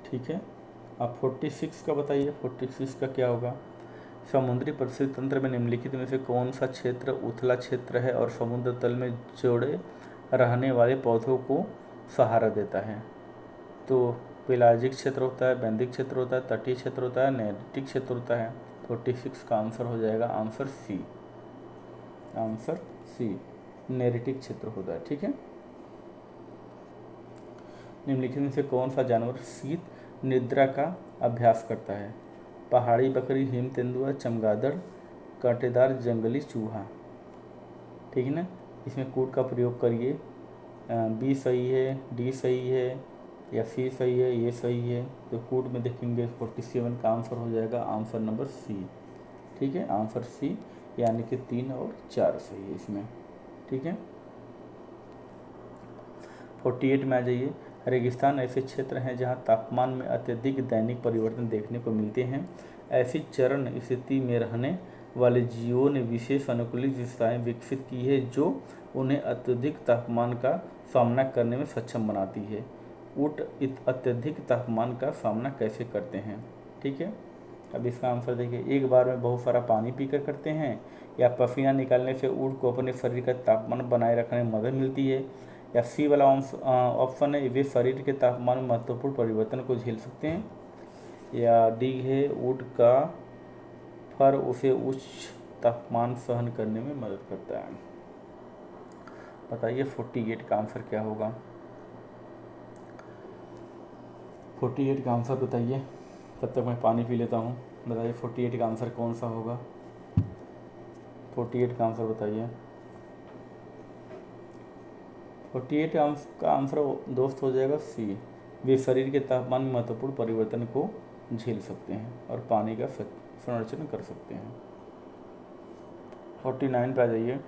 ठीक है, अब 46 का बताइए, 46 का क्या होगा। समुद्री परिस्थिति तंत्र में निम्नलिखित में से कौन सा क्षेत्र उथला क्षेत्र है और समुद्र तल में जोड़े रहने वाले पौधों को सहारा देता है। तो पेलाजिक क्षेत्र होता है, बैंदिक क्षेत्र होता है, तटीय क्षेत्र होता है, नैर्टिक क्षेत्र होता है। 46 का आंसर हो जाएगा आंसर सी, आंसर सी नैर्टिक क्षेत्र होता है। ठीक है, निम्नलिखित में से कौन सा जानवर शीत निद्रा का अभ्यास करता है। पहाड़ी बकरी, हिम तेंदुआ, चमगादड़, कांटेदार जंगली चूहा। ठीक है ना, इसमें कूट का प्रयोग करिए। बी सही है, डी सही है या सी सही है, ये सही है। तो कूट में देखेंगे 47 का आंसर हो जाएगा आंसर नंबर सी। ठीक है, आंसर सी, यानी कि 3 और 4 सही है इसमें। ठीक है, 48 में आ जाइए। रेगिस्तान ऐसे क्षेत्र हैं जहां तापमान में अत्यधिक दैनिक परिवर्तन देखने को मिलते हैं। ऐसी चरण स्थिति में रहने वाले जीवों ने विशेष अनुकूलित विशेषताएं विकसित की है जो उन्हें अत्यधिक तापमान का सामना करने में सक्षम बनाती है। ऊँट अत्यधिक तापमान का सामना कैसे करते हैं। ठीक है, अब इसका आंसर देखिए, एक बार में बहुत सारा पानी पीकर करते हैं, या पसीना निकालने से ऊँट को अपने शरीर का तापमान बनाए रखने में मदद मिलती है, या सी वाला ऑप्शन है वे शरीर के तापमान में महत्वपूर्ण परिवर्तन को झेल सकते हैं, या डी है ऊँट का फर उसे उच्च तापमान सहन करने में मदद करता है। बताइए 48 का आंसर क्या होगा। 48 का आंसर बताइए, तब तक मैं पानी पी लेता हूँ। बताइए 48 का आंसर कौन सा होगा। 48 का आंसर बताइए। 48 का आंसर दोस्त हो जाएगा सी, वे शरीर के तापमान में महत्वपूर्ण परिवर्तन को झेल सकते हैं और पानी का संरक्षण कर सकते हैं। 49 पे आ जाइए।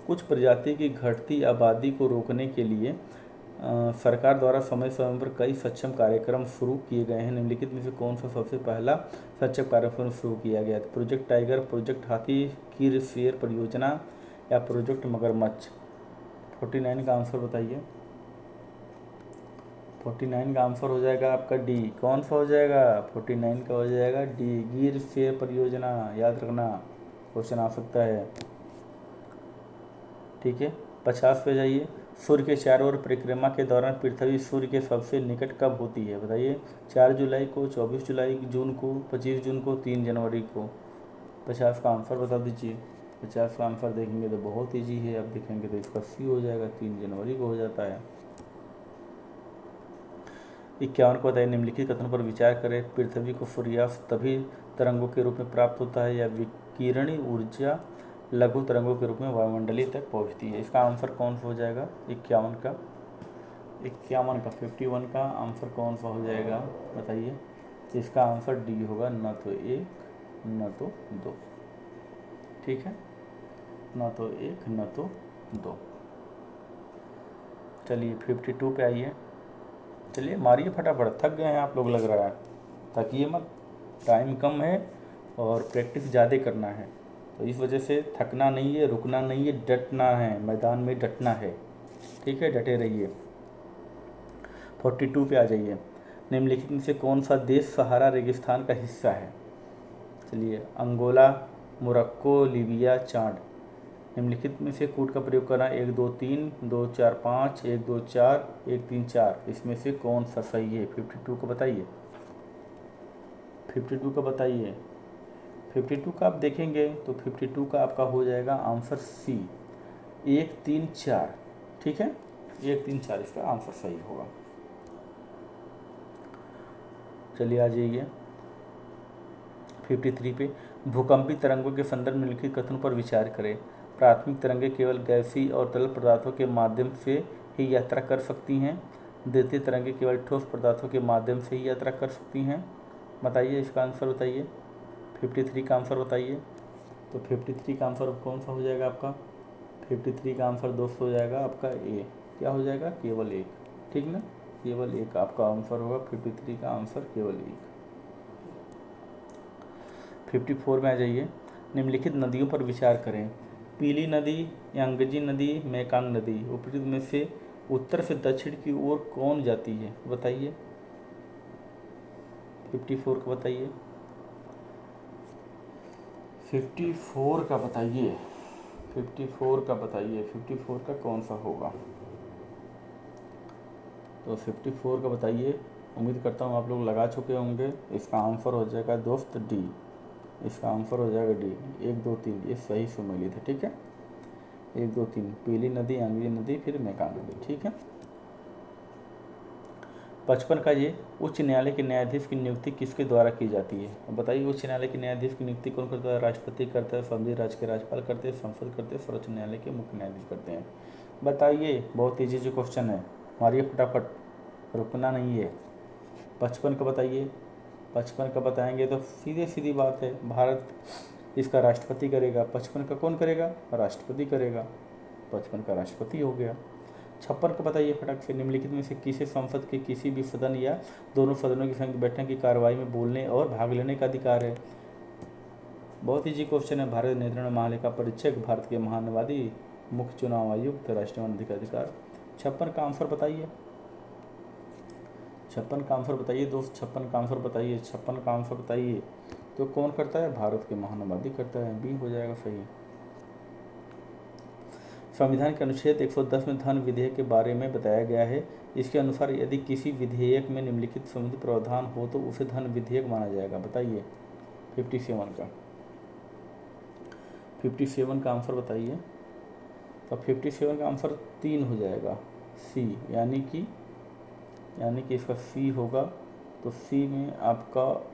कुछ प्रजाति की घटती आबादी को रोकने के लिए सरकार द्वारा समय समय पर कई सक्षम कार्यक्रम शुरू किए गए हैं। निम्नलिखित में से कौन सा सबसे पहला सक्षम कार्यक्रम शुरू किया गया है। प्रोजेक्ट टाइगर, प्रोजेक्ट हाथी, कीर शेर परियोजना, या प्रोजेक्ट मगरमच्छ। 49 का आंसर बताइए। 49 का आंसर हो जाएगा आपका डी। कौन सा हो जाएगा। 49 का हो जाएगा डी, गिर शेर परियोजना। याद रखना, क्वेश्चन आ सकता है। ठीक है, 50 पे जाइए। सूर्य के चारों ओर परिक्रमा के दौरान पृथ्वी सूर्य के सबसे निकट कब होती है। बताइए, 4 जुलाई को, 24 जुलाई जून को, 25 जून को, 3 जनवरी को। 50 का आंसर बता दीजिए। 50 का आंसर देखेंगे तो बहुत ईजी है, अब देखेंगे तो इसका सी हो जाएगा, 3 जनवरी को हो जाता है। 51 को बताइए, निम्नलिखित कथन पर विचार करें। पृथ्वी को सूर्यास्त तभी तरंगों के रूप में प्राप्त होता है या विकिरणी ऊर्जा लघु तरंगों के रूप में वायुमंडलीय तक पहुंचती है। इसका आंसर कौन सा हो जाएगा। 51 का 51 का आंसर कौन सा हो जाएगा बताइए। इसका आंसर डी होगा, न तो 1 न तो 2। ठीक है, न तो 1 न तो 2। चलिए 52 पे आइए। चलिए मारिए फटाफट, थक गए हैं आप लोग लग रहा है। थकिए मत, टाइम कम है और प्रैक्टिस ज़्यादा करना है, तो इस वजह से थकना नहीं है, रुकना नहीं है, डटना है, मैदान में डटना है। ठीक है, डटे रहिए। 42 पे आ जाइए। निम्नलिखित में से कौन सा देश सहारा रेगिस्तान का हिस्सा है। चलिए, अंगोला, मोरक्को, लीबिया, चाड। निम्नलिखित में से कूट का प्रयोग करना 1 2 3 2 4 5 1 2 4 1 3 4, इसमें से कौन सा सही है। 52 को बताइए। 52 का बताइए। 52 का आप देखेंगे तो 52 का आपका हो जाएगा आंसर सी, 1 3 4। ठीक है, 1 3 4 इसका आंसर सही होगा। चलिए आ जाइए 53 पे। भूकंपी तरंगों के संदर्भ में लिखित कथनों पर विचार करें। प्राथमिक तरंगें केवल गैसीय और तरल पदार्थों के माध्यम से ही यात्रा कर सकती हैं। द्वितीय तरंगें केवल ठोस पदार्थों के माध्यम से ही यात्रा कर सकती हैं। बताइए इसका आंसर बताइए। 53 का आंसर बताइए। तो 53 का आंसर कौन सा हो जाएगा आपका। 53 का आंसर दोस्त हो जाएगा आपका ए। क्या हो जाएगा? केवल एक। ठीक ना, केवल एक आपका आंसर होगा 53 का आंसर केवल एक। 54 में आ जाइए। निम्नलिखित नदियों पर विचार करें। पीली नदी, यांगजी नदी, मेकांग नदी, उपरोक्त में से उत्तर से दक्षिण की ओर कौन जाती है? बताइए। 54 का बताइए। 54 का बताइए। 54 का बताइए। 54 का कौन सा होगा? तो 54 का बताइए। उम्मीद करता हूँ आप लोग लगा चुके होंगे। इसका आंसर हो जाएगा दोस्त डी। इसका आंसर हो जाएगा डी। 1 2 3 ये सही सुमेलित है। ठीक है, 1 2 3 पीली नदी, यांगजी नदी, फिर मेकांग नदी। ठीक है। 55 का ये, उच्च न्यायालय के न्यायाधीश की नियुक्ति किसके द्वारा की जाती है? अब बताइए, उच्च न्यायालय के न्यायाधीश की नियुक्ति कौन करता है? राष्ट्रपति करता है, संसदीय राज्य के राज्यपाल करते हैं, संसद करते हैं, सर्वोच्च न्यायालय के मुख्य न्यायाधीश करते हैं। बताइए, बहुत ईजी जो क्वेश्चन है, मारिए फटाफट, रुकना नहीं है। 55 का बताइए। 55 का बताएंगे तो सीधे सीधी बात है, भारत इसका राष्ट्रपति करेगा। 55 का कौन करेगा? राष्ट्रपति करेगा। 55 का राष्ट्रपति हो गया। 56 का बताइए फटाक से। निम्नलिखित में से किसे संसद के किसी भी सदन या दोनों सदनों की संयुक्त बैठक की कार्रवाई में बोलने और भाग लेने का अधिकार है? बहुत ईजी क्वेश्चन है। भारत नियंत्रण महालेखा परीक्षक, भारत के महान्यायवादी, मुख्य चुनाव आयुक्त, राष्ट्रीय मानवाधिकार अधिकार। 56 का आंसर बताइए। 56 का आंसर बताइए दोस्त। 56 का आंसर बताइए। 56 का आंसर बताइए। तो कौन करता है? भारत के महान्यायवादी करता है। बी हो जाएगा सही। संविधान के अनुच्छेद 110 में धन विधेयक के बारे में बताया गया है। इसके अनुसार यदि किसी विधेयक में निम्नलिखित संबंधित प्रावधान हो तो उसे धन विधेयक माना जाएगा। बताइए 57 का। 57 का आंसर बताइए। तो 57 का आंसर 3 हो जाएगा, सी, यानी कि इसका सी होगा। तो सी में आपका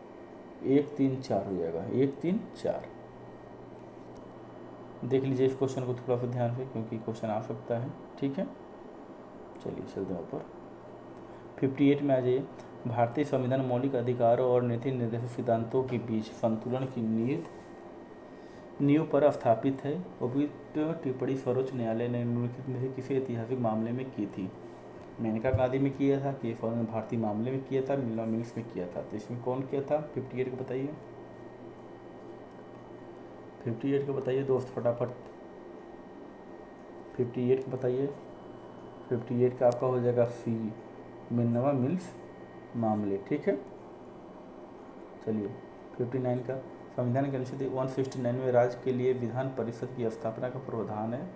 1 3 4 हो जाएगा। 1 3 4। देख लीजिए इस क्वेश्चन को थोड़ा सा ध्यान से, क्योंकि क्वेश्चन आ सकता है। ठीक है, चलिए चलते हैं ऊपर। 58 में आ जाइए। भारतीय संविधान मौलिक अधिकारों और नीति निर्देशक सिद्धांतों के बीच संतुलन की नींव पर स्थापित है। उपयुक्त टिप्पणी सर्वोच्च न्यायालय ने निम्नलिखित में से किसी ऐतिहासिक मामले में की थी? मेनका गांधी में किया था, के फॉर भारतीय मामले में किया था, मिला मिल्स में किया था। तो इसमें कौन किया था? 58 का बताइए। 58 का बताइए दोस्त फटाफट। 58 का बताइए। 58 का आपका हो जाएगा सी, मिनवा मिल्स मामले। ठीक है, चलिए 59 का। संविधान के अनुच्छेद 169 में राज्य के लिए विधान परिषद की स्थापना का प्रावधान है।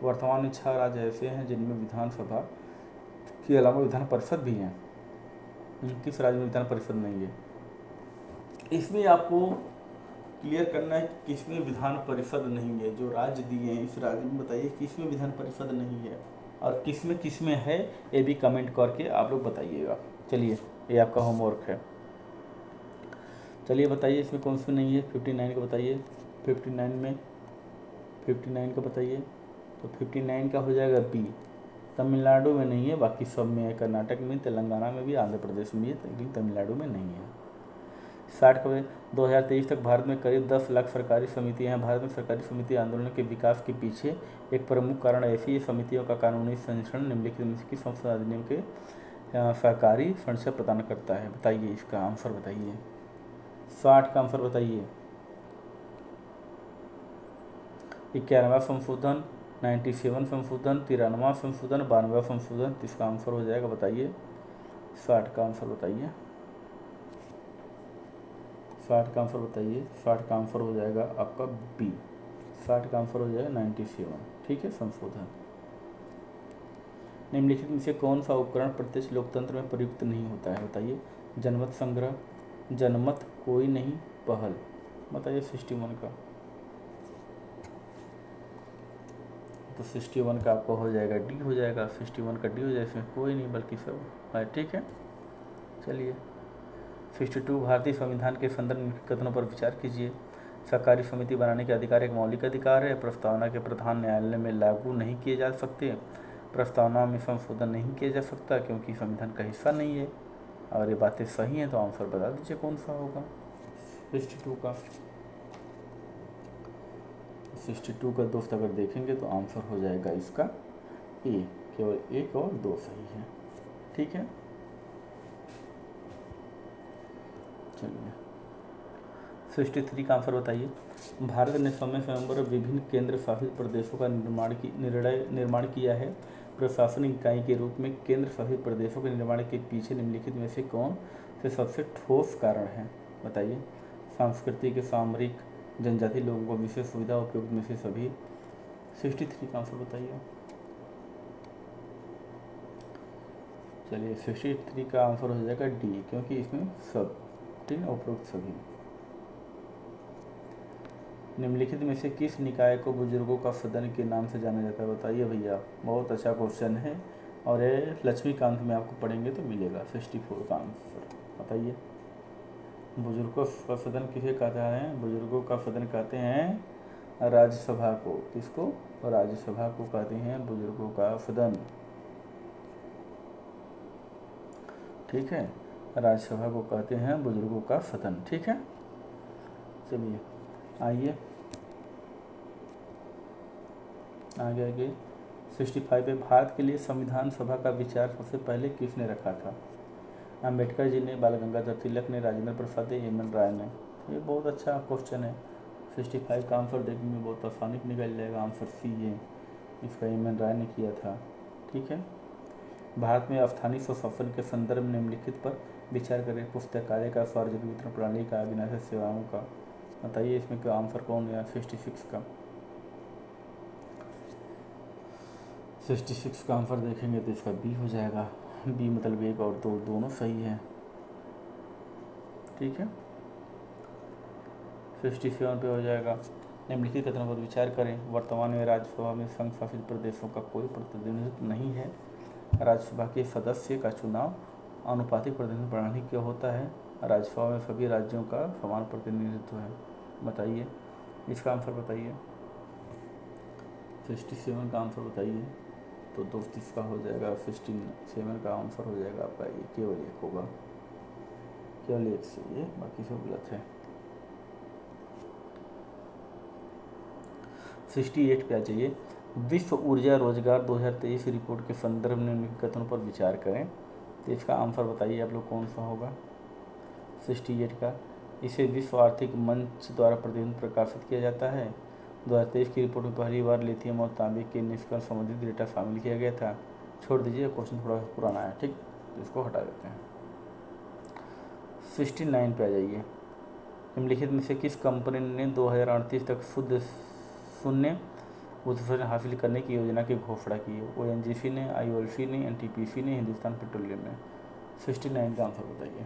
वर्तमान में 6 राज्य ऐसे हैं जिनमें विधानसभा के अलावा विधान परिषद भी है। किस राज्य में विधान परिषद नहीं है? इसमें आपको क्लियर करना है कि किसमें विधान परिषद नहीं है। जो राज्य दिए हैं इस राज्य में बताइए किसमें विधान परिषद नहीं है, और किसमें है ये भी कमेंट करके आप लोग बताइएगा। चलिए ये आपका होमवर्क है। चलिए बताइए इसमें कौन सी नहीं है? 59 का बताइए। 59 का बताइए। तो 59 का हो जाएगा बी। तमिलनाडु में नहीं है, बाकी सब में है। कर्नाटक में, तेलंगाना में भी, आंध्र प्रदेश में है, लेकिन तमिलनाडु में नहीं है। 60 का 2023 तक भारत में करीब 10 लाख सरकारी समितियां हैं। भारत में सरकारी समिति आंदोलन के विकास के पीछे एक प्रमुख कारण ऐसी समितियों का कानूनी संरक्षण निम्नलिखित में से किस संसद अधिनियम के सरकारी संरक्षण प्रदान करता है? बताइए इसका आंसर बताइए। 60 का आंसर बताइए। 91वां संशोधन, 97 संशोधन, 93वां संशोधन, 92वां संशोधन। इसका आंसर हो जाएगा बताइए। 60 का आंसर बताइए। 60 का आंसर बताइए। 60 का आंसर हो जाएगा आपका बी। 60 का आंसर हो जाएगा 97। ठीक है, संशोधन। निम्नलिखित में से कौन सा उपकरण प्रत्यक्ष लोकतंत्र में प्रयुक्त नहीं होता है? बताइए। जनमत संग्रह, जनमत कोई नहीं, पहल। बताइए 61 का। तो 61 का आपका हो जाएगा डी हो जाएगा। 61 का डी हो जाएगा, इसमें कोई नहीं बल्कि सब है। ठीक है, चलिए 62 भारतीय संविधान के संदर्भ कथनों पर विचार कीजिए। सरकारी समिति बनाने के अधिकार एक मौलिक अधिकार है। प्रस्तावना के प्रधान न्यायालय में लागू नहीं किए जा सकते। प्रस्तावना में संशोधन नहीं किया जा सकता क्योंकि संविधान का हिस्सा नहीं है। अगर ये बातें सही हैं तो आंसर बता दीजिए कौन सा होगा 62 का। 62 का दोस्त अगर देखेंगे तो आंसर हो जाएगा इसका ए, केवल 1 और 2 सही है। ठीक है, चलिए 63 का आंसर बताइए। भारत ने समय समय पर विभिन्न केंद्र शासित प्रदेशों का निर्माण किया है। प्रशासनिक इकाई के रूप में केंद्र शासित प्रदेशों के निर्माण के पीछे निम्नलिखित में से कौन से सबसे ठोस कारण है, बताइए। सांस्कृतिक, सामरिक, जनजाति लोगों को विशेष सुविधा उपयोग में से सभी। 63 का आंसर बताइए। चलिए 63 का आंसर हो जाएगा डी, क्योंकि इसमें सब तीन उपरोक्त सभी। निम्नलिखित में से किस निकाय को बुजुर्गों का सदन के नाम से जाना जाता है, बताइए भैया। बहुत अच्छा क्वेश्चन है और ये लक्ष्मीकांत में आपको पढ़ेंगे तो मिलेगा। 64 का आंसर बताइए। बुजुर्गों का सदन किसे कहते हैं? बुजुर्गों का सदन कहते हैं राज्यसभा को। किसको? राज्यसभा को कहते हैं बुजुर्गों का सदन। ठीक है, राज्यसभा को कहते हैं बुजुर्गों का सदन। ठीक है, चलिए आइए आगे 65 पे। भारत के लिए संविधान सभा का विचार सबसे पहले किसने रखा था? अंबेडकर जी ने, बाल गंगाधर तिलक ने, राजेंद्र प्रसाद ने, एम एन राय ने। ये बहुत अच्छा क्वेश्चन है। 65 का आंसर देखने में बहुत आसानी से निकल जाएगा। आंसर सी है, इसका एम एन राय ने किया था। ठीक है, भारत में स्थानीय स्वशासन के संदर्भ में निम्नलिखित पर विचार करें। पुस्तकालय का, सार्वजनिक वितरण प्रणाली का, विनाशक सेवाओं का। बताइए इसमें क्या आंसर कौन है? 66 का। 66 का आंसर देखेंगे तो इसका बी हो जाएगा। बी मतलब 1 और 2 दोनों सही है। ठीक है, 67 पे हो जाएगा। निम्नलिखित कथनों पर विचार करें। वर्तमान में राज्यसभा में संघ शासित प्रदेशों का कोई प्रतिनिधित्व नहीं है। राज्यसभा के सदस्य का चुनाव अनुपातिक प्रतिनिधित्व प्रणाली क्या होता है? राज्यसभा में सभी राज्यों का समान प्रतिनिधित्व है। बताइए इसका आंसर बताइए। 67 का आंसर बताइए। तो दोस्त इसका हो जाएगा 67 का आंसर हो जाएगा आपका ये, केवल 1 होगा। केवल 1 सही है, बाकी सब गलत है। 68 पे आ जाइए। विश्व ऊर्जा रोजगार 2023 रिपोर्ट के संदर्भ में निम्नलिखित कथनों पर विचार करें। तो इसका आंसर बताइए आप लोग कौन सा होगा? 68 का। इसे विश्व आर्थिक मंच द्वारा प्रतिदिन प्रकाशित किया जाता है। 2023 की रिपोर्ट में पहली बार लिथियम और तांबे के निष्कर्ष संबंधित डेटा शामिल किया गया था। छोड़ दीजिए, क्वेश्चन थोड़ा पुराना है। ठीक, तो इसको हटा देते हैं। 69 पे आ जाइए। निम्नलिखित में से किस कंपनी ने 2038 तक शुद्ध शून्य उत्सर्जन हासिल करने की योजना की घोषणा की है? ONGC ने, IOC ने, NTPC ने, हिंदुस्तान पेट्रोलियम ने। 69 का आंसर बताइए।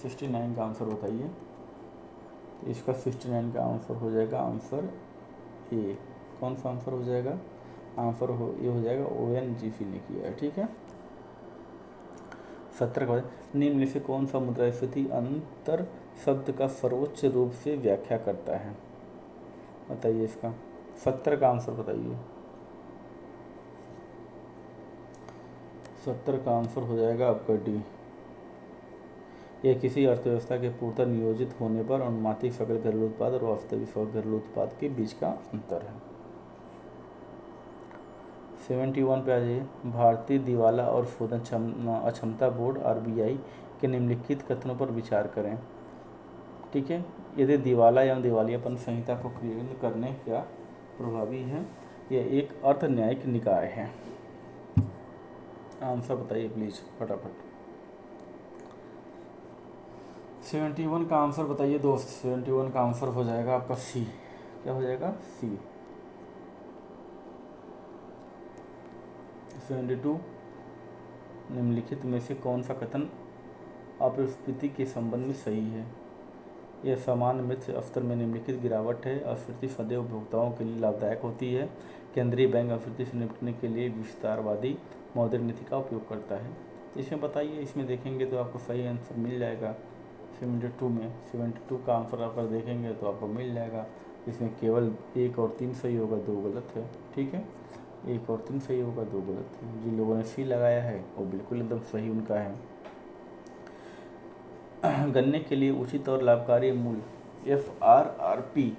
69 का आंसर बताइए। इसका 69 का आंसर हो जाएगा आंसर ए। कौन सा आंसर हो जाएगा? आंसर ये हो जाएगा ONGC ने किया है। ठीक है, 70 का। निम्न में से कौन सा मुद्रास्फीति अंतर शब्द का सर्वोच्च रूप से व्याख्या करता है? बताइए इसका। 70 का आंसर बताइए। 70 का आंसर हो जाएगा आपका डी। यह किसी अर्थव्यवस्था के पूर्णतः नियोजित होने पर अनुमानित सकल घरेलू उत्पाद और वास्तविक सकल घरेलू उत्पाद के बीच का अंतर है। 71 पे आ जाइए। भारतीय दिवाला और शोधन अक्षमता बोर्ड RBI के निम्नलिखित कथनों पर विचार करें। ठीक है, यदि दिवाला एवं दिवालियापन संहिता को क्रियान्वित करने का प्रभावी है। यह एक अर्थ न्यायिक निकाय है। आंसर बताइए प्लीज फटाफट। 71 का आंसर बताइए दोस्त। 71 का आंसर हो जाएगा आपका सी। क्या हो जाएगा? सी। 72 निम्नलिखित में से कौन सा कथन अपस्फीति के संबंध में सही है? यह सामान्य मृत्यु स्तर में निम्नलिखित गिरावट है। अपस्फीति सदैव उपभोक्ताओं के लिए लाभदायक होती है। केंद्रीय बैंक अपस्फीति से निपटने के लिए विस्तारवादी मौद्रिक नीति का उपयोग करता है। इसमें बताइए, इसमें देखेंगे तो आपको सही आंसर मिल जाएगा। 72 में 72 का आंसर आप अगर देखेंगे तो आपको मिल जाएगा। इसमें केवल 1 और 3 सही होगा, 2 गलत है। ठीक है, 1 और 3 सही होगा, 2 गलत है। जिन लोगों ने सी लगाया है वो बिल्कुल एकदम सही उनका है। गन्ने के लिए उचित और लाभकारी मूल्य FRRP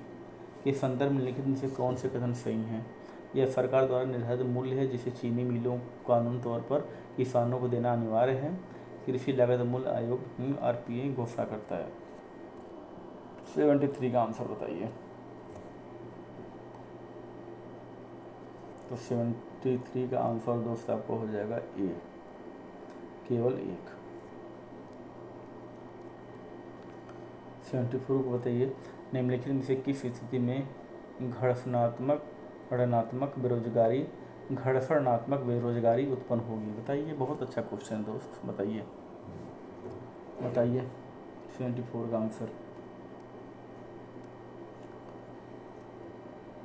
के संदर्भ में लिखित में से कौन से कथन सही हैं? यह सरकार द्वारा निर्धारित मूल्य है जिसे चीनी मिलों कानूनी तौर पर किसानों को देना अनिवार्य है। कृषि लागत मूल्य आयोग आरपीआई घोषणा करता है। 73 का आंसर बताइए। तो 73 का आंसर दोस्त आपको हो जाएगा ए, केवल एक। 74 को बताइए, निम्नलिखित में से किस स्थिति में घर्षणात्मक बेरोजगारी उत्पन्न होगी? बताइए, बहुत अच्छा क्वेश्चन दोस्त, बताइए 74 का आंसर।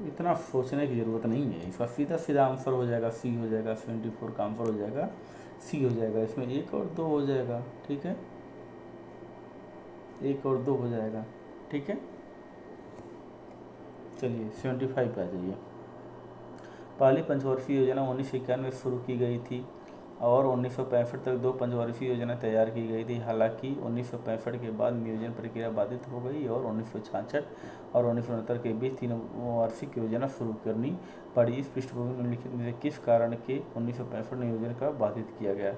इतना सोचने की ज़रूरत नहीं है, इसका सीधा सीधा आंसर हो जाएगा सी हो जाएगा। 74 का आंसर हो जाएगा सी हो जाएगा। इसमें 1 और 2 हो जाएगा, ठीक है, 1 और 2 हो जाएगा, ठीक है। चलिए 75 पे आ जाइए। पहली पंचवर्षीय योजना 1991 में शुरू की गई थी और 1965 तक 2 पंचवर्षीय योजना तैयार की गई थी। हालांकि 1965 के बाद नियोजन प्रक्रिया बाधित हो गई और 1966 और 1969 के बीच 3 वार्षिक योजना शुरू करनी पड़ी। इस पृष्ठभूमि में निम्नलिखित में से किस कारण के 1965 नियोजन का बाधित किया गया?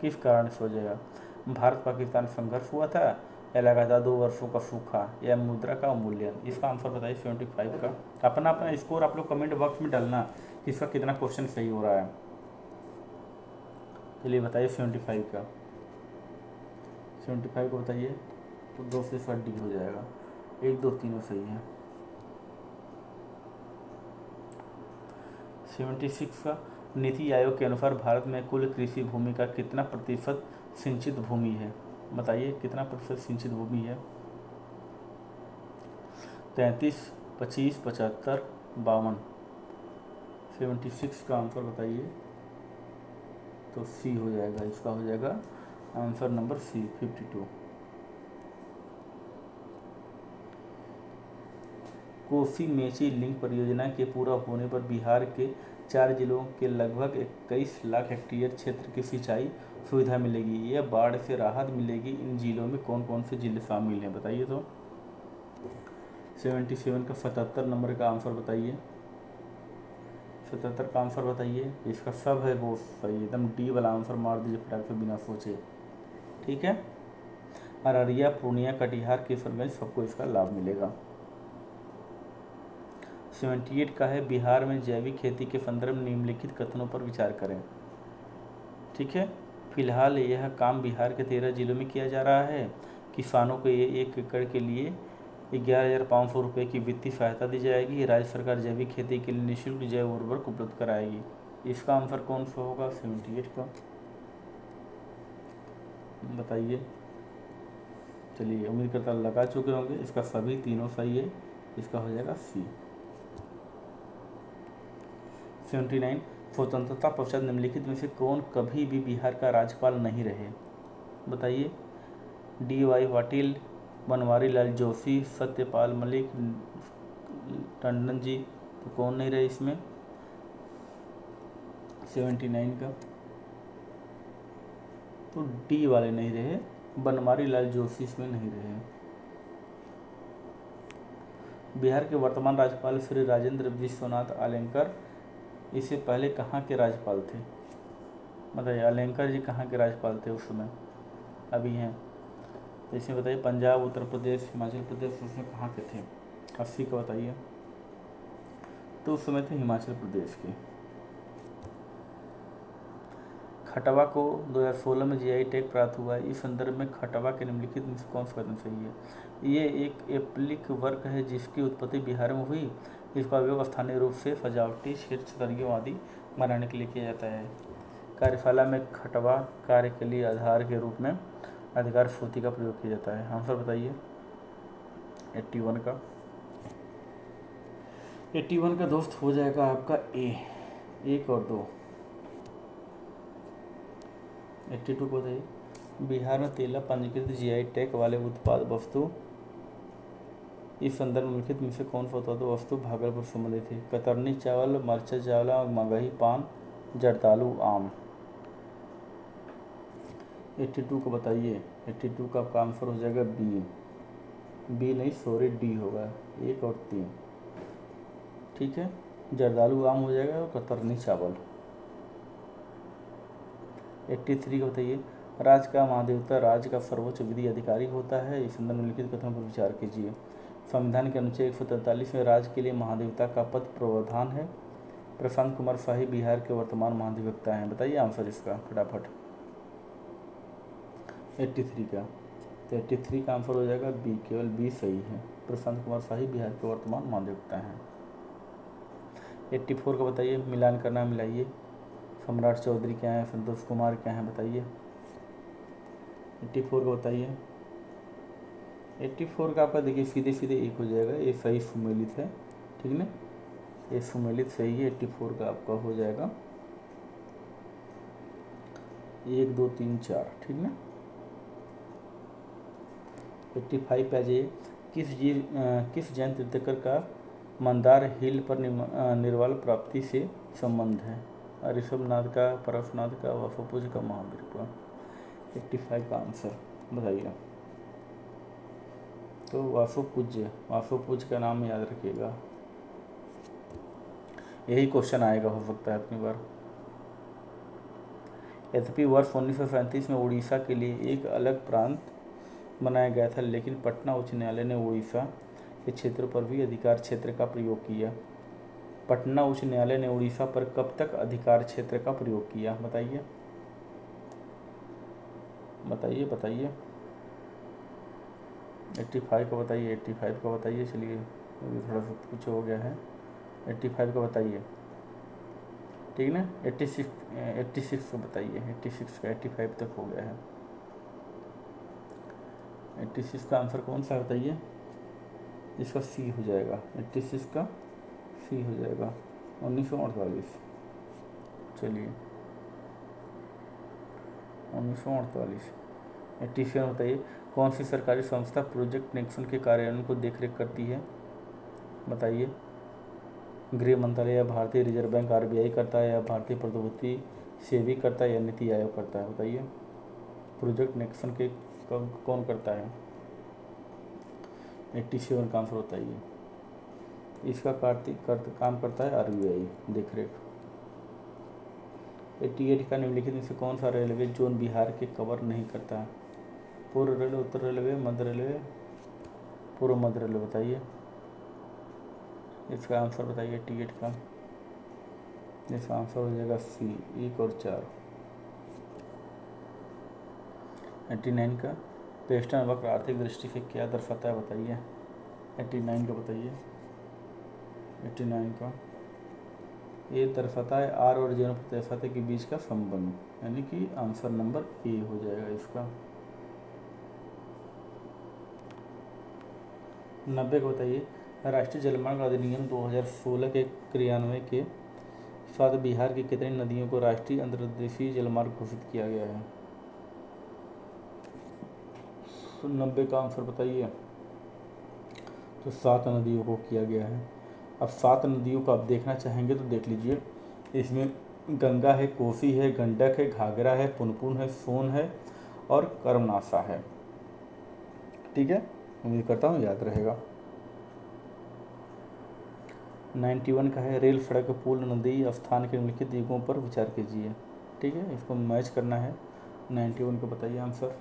किस कारण से हो जाएगा? भारत पाकिस्तान संघर्ष हुआ था, या लगातार 2 वर्षों का सूखा, या मुद्रा का अवमूल्यन? इसका आंसर बताइए 75 का। अपना अपना स्कोर आप लोग कमेंट बॉक्स में डालना कि इसका कितना क्वेश्चन सही हो रहा है। चलिए बताइए 75 का। 75 को बताइए। तो 2 से 7 डी हो जाएगा। 1 2 तीनों सही है। 76 का, नीति आयोग के अनुसार भारत में कुल कृषि भूमि का कितना प्रतिशत सिंचित भूमि है? बताइए कितना प्रतिशत सिंचित भूमि है? 33, 25, 75, 52। 76 का आंसर बताइए। तो सी हो जाएगा, इसका हो जाएगा answer number C, 52। Kosi Mechi link परियोजना के पूरा होने पर बिहार के 4 जिलों के लगभग 21 लाख हेक्टेयर क्षेत्र की सिंचाई सुविधा मिलेगी। यह बाढ़ से राहत मिलेगी। इन जिलों में कौन कौन से जिले शामिल हैं? बताइए। तो 77 का 77 नंबर का आंसर बताइए। 77 का आंसर बताइए। इसका सब है वो सही, एकदम डी वाला आंसर मार दीजिए फटाक से बिना सोचे, ठीक है। अररिया, पूर्णिया, कटिहार, किशनगंज सबको इसका लाभ मिलेगा। 78 का है, बिहार में जैविक खेती के संदर्भ में निम्नलिखित कथनों पर विचार करें, ठीक है। फिलहाल यह काम बिहार के 13 जिलों में किया जा रहा है। किसानों को 1 एकड़ के लिए 11,500 रुपये की वित्तीय सहायता दी जाएगी। राज्य सरकार जैविक खेती के लिए निःशुल्क जैव उर्वरक उपलब्ध कराएगी। इसका आंसर कौन सा होगा? 78 का बताइए। चलिए, उम्मीद करता लगा चुके होंगे। इसका सभी तीनों सही है। इसका हो जाएगा सी। 79, स्वतंत्रता पश्चात निम्नलिखित में से कौन कभी भी बिहार का राज्यपाल नहीं रहे? बताइए। D.Y. पाटिल, बनवारी लाल जोशी, सत्यपाल मलिक, टंडन जी, तो कौन नहीं रहे इसमें? 79 का तो डी वाले नहीं रहे, बनवारी लाल जोशी इसमें नहीं रहे। बिहार के वर्तमान राज्यपाल श्री राजेंद्र विश्वनाथ आलेंकर इससे पहले कहाँ के राज्यपाल थे? बताइए, आलेंकर जी कहाँ के राज्यपाल थे उस समय? अभी हैं तो इसमें बताइए। पंजाब, उत्तर प्रदेश, हिमाचल प्रदेश, उसमें कहाँ के थे? 80 का बताइए। तो उस समय थे हिमाचल प्रदेश के। खटवा को 2016 में जीआई टैग प्राप्त हुआ है। इस संदर्भ में खटवा के निम्नलिखित में से कौन सा कथन सही है? ये एक एप्लिक वर्क है जिसकी उत्पत्ति बिहार में हुई। इसका उपयोग स्थानीय रूप से सजावटी क्षेत्रीय आदि बनाने के लिए किया जाता है। कार्यशाला में खटवा कार्य के लिए आधार के रूप में अधिकार सूची का प्रयोग किया जाता है। आंसर बताइए 81 का। 81 का दोस्त हो जाएगा आपका ए, 1 और 2। 82 को बताइए। बिहार में 13 पंजीकृत जीआई टैग वाले उत्पाद वस्तु इस संदर्भ में लिखित में से कौन सा उत्पाद वस्तु भागलपुर संबंधित है? कतरनी चावल, मरचा चावल, मगही पान, जर्दालू आम। 82 को बताइए। 82 का आंसर हो जाएगा बी, नहीं सॉरी डी होगा। 1 और 3। ठीक है, जर्दालू आम हो जाएगा और कतरनी चावल। 83 का बताइए, राज्य का महादेवता राज्य का सर्वोच्च विधि अधिकारी होता है। इस संदर्भ में लिखित कथनों पर विचार कीजिए। संविधान के अनुच्छेद 143 में राज्य के लिए महादेवता का पद प्रावधान है। प्रशांत कुमार शाही बिहार के वर्तमान महाधिवक्ता हैं। बताइए आंसर इसका फटाफट। 83 का, तो 83 का आंसर हो जाएगा बी, केवल बी सही है। प्रशांत कुमार शाही बिहार के वर्तमान महाधिवक्ता हैं। 84 का बताइए, मिलान करना मिलाइए। सम्राट चौधरी क्या है, संतोष कुमार क्या है, बताइए। 84 का बताइए। 84 का आपका देखिए सीधे सीधे एक हो जाएगा, ये सही सुमेलित है, ठीक ना, ये सुमेलित सही है। 84 का आपका हो जाएगा 1 2 3 4, ठीक ना। 85 पे आ जाइए, किस जैन तीर्थंकर का मंदार हिल पर निर्वाल प्राप्ति से संबंध है। ऋषभनाथ का, परशुनाथ का, वासुपूज का, महावीर का। 85 का आंसर बताइए। तो वासुपूज का नाम याद रखिएगा, यही क्वेश्चन आएगा, हो सकता है अपनी बार। यद्यपि वर्ष 1937 में उड़ीसा के लिए एक अलग प्रांत बनाया गया था, लेकिन पटना उच्च न्यायालय ने उड़ीसा के क्षेत्र पर भी अधिकार क्षेत्र का प्रयोग किया। पटना उच्च न्यायालय ने उड़ीसा पर कब तक अधिकार क्षेत्र का प्रयोग किया, बताइए बताइए बताइए। 85 का बताइए, 85 का बताइए। चलिए अभी थोड़ा सा कुछ हो गया है। 85 का बताइए, ठीक ना। 86 का बताइए। 86 का, 85 तक हो गया है। 86 का आंसर कौन सा है बताइए। इसका सी हो जाएगा, 86 का सी हो जाएगा, 1948। चलिए 1948। 87 बताइए, कौन सी सरकारी संस्था प्रोजेक्ट नेक्सन के कार्यान्वयन को देखरेख करती है, बताइए। गृह मंत्रालय या भारतीय रिजर्व बैंक आरबीआई करता है, या भारतीय प्रौद्योगिकी सेवी करता है, या नीति आयोग करता है, बताइए। प्रोजेक्ट नेक्सन के कौन करता है। 87 का आंसर बताइए। इसका काम करता है आरबीआई, देखरेख। 88 का निम्नलिखित में से कौन सा रेलवे जोन बिहार के कवर नहीं करता है। पूर्व रेलवे, उत्तर रेलवे, मध्य रेलवे, पूर्व मध्य रेलवे, बताइए। इसका आंसर बताइए 88 का। इसका आंसर हो जाएगा सी, 1 और 4। 89 का, पेस्टन वक्र आर्थिक दृष्टि से क्या दर्शाता है, बताइए। 89 का बताइए। 89 का, ये दर्शाता है आर और जीरो प्रतिशत के बीच का संबंध, यानी कि आंसर नंबर ए हो जाएगा इसका। 90 को बताइए, राष्ट्रीय जलमार्ग अधिनियम 2016 के क्रियान्वयन के साथ बिहार की कितनी नदियों को राष्ट्रीय अंतर्देशीय जलमार्ग घोषित किया गया है। 90 का आंसर बताइए। तो 7 नदियों को किया गया है। अब 7 नदियों को आप देखना चाहेंगे तो देख लीजिए। इसमें गंगा है, कोसी है, गंडक है, घाघरा है, पुनपुन है, सोन है और कर्मनाशा है, ठीक है। उम्मीद करता हूँ याद रहेगा। 91 का है, रेल सड़क पुल नदी स्थान के निम्नलिखित युगों पर विचार कीजिए, ठीक है। इसको मैच करना है। 91 को बताइए आंसर।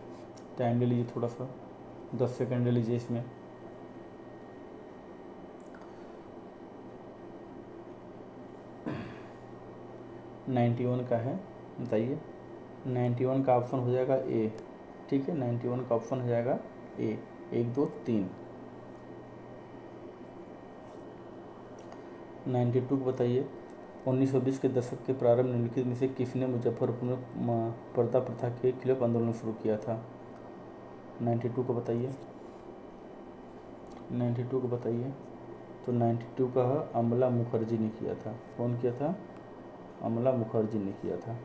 टाइम ले लीजिए थोड़ा सा, 10 सेकंड ले लीजिए इसमें। नाइन्टी का है, बताइए। 91 का ऑप्शन हो जाएगा ए, ठीक है। 91 का ऑप्शन हो जाएगा ए, 1 2 3। 92 को बताइए, 1920 के दशक के प्रारंभ निम्नलिखित में से किसने मुजफ्फरपुर में पर्दा प्रथा के खिलाफ आंदोलन शुरू किया था। 92 को बताइए। 92 को बताइए। तो 92 का अमला मुखर्जी ने किया था। कौन किया था, अमला मुखर्जी ने किया था।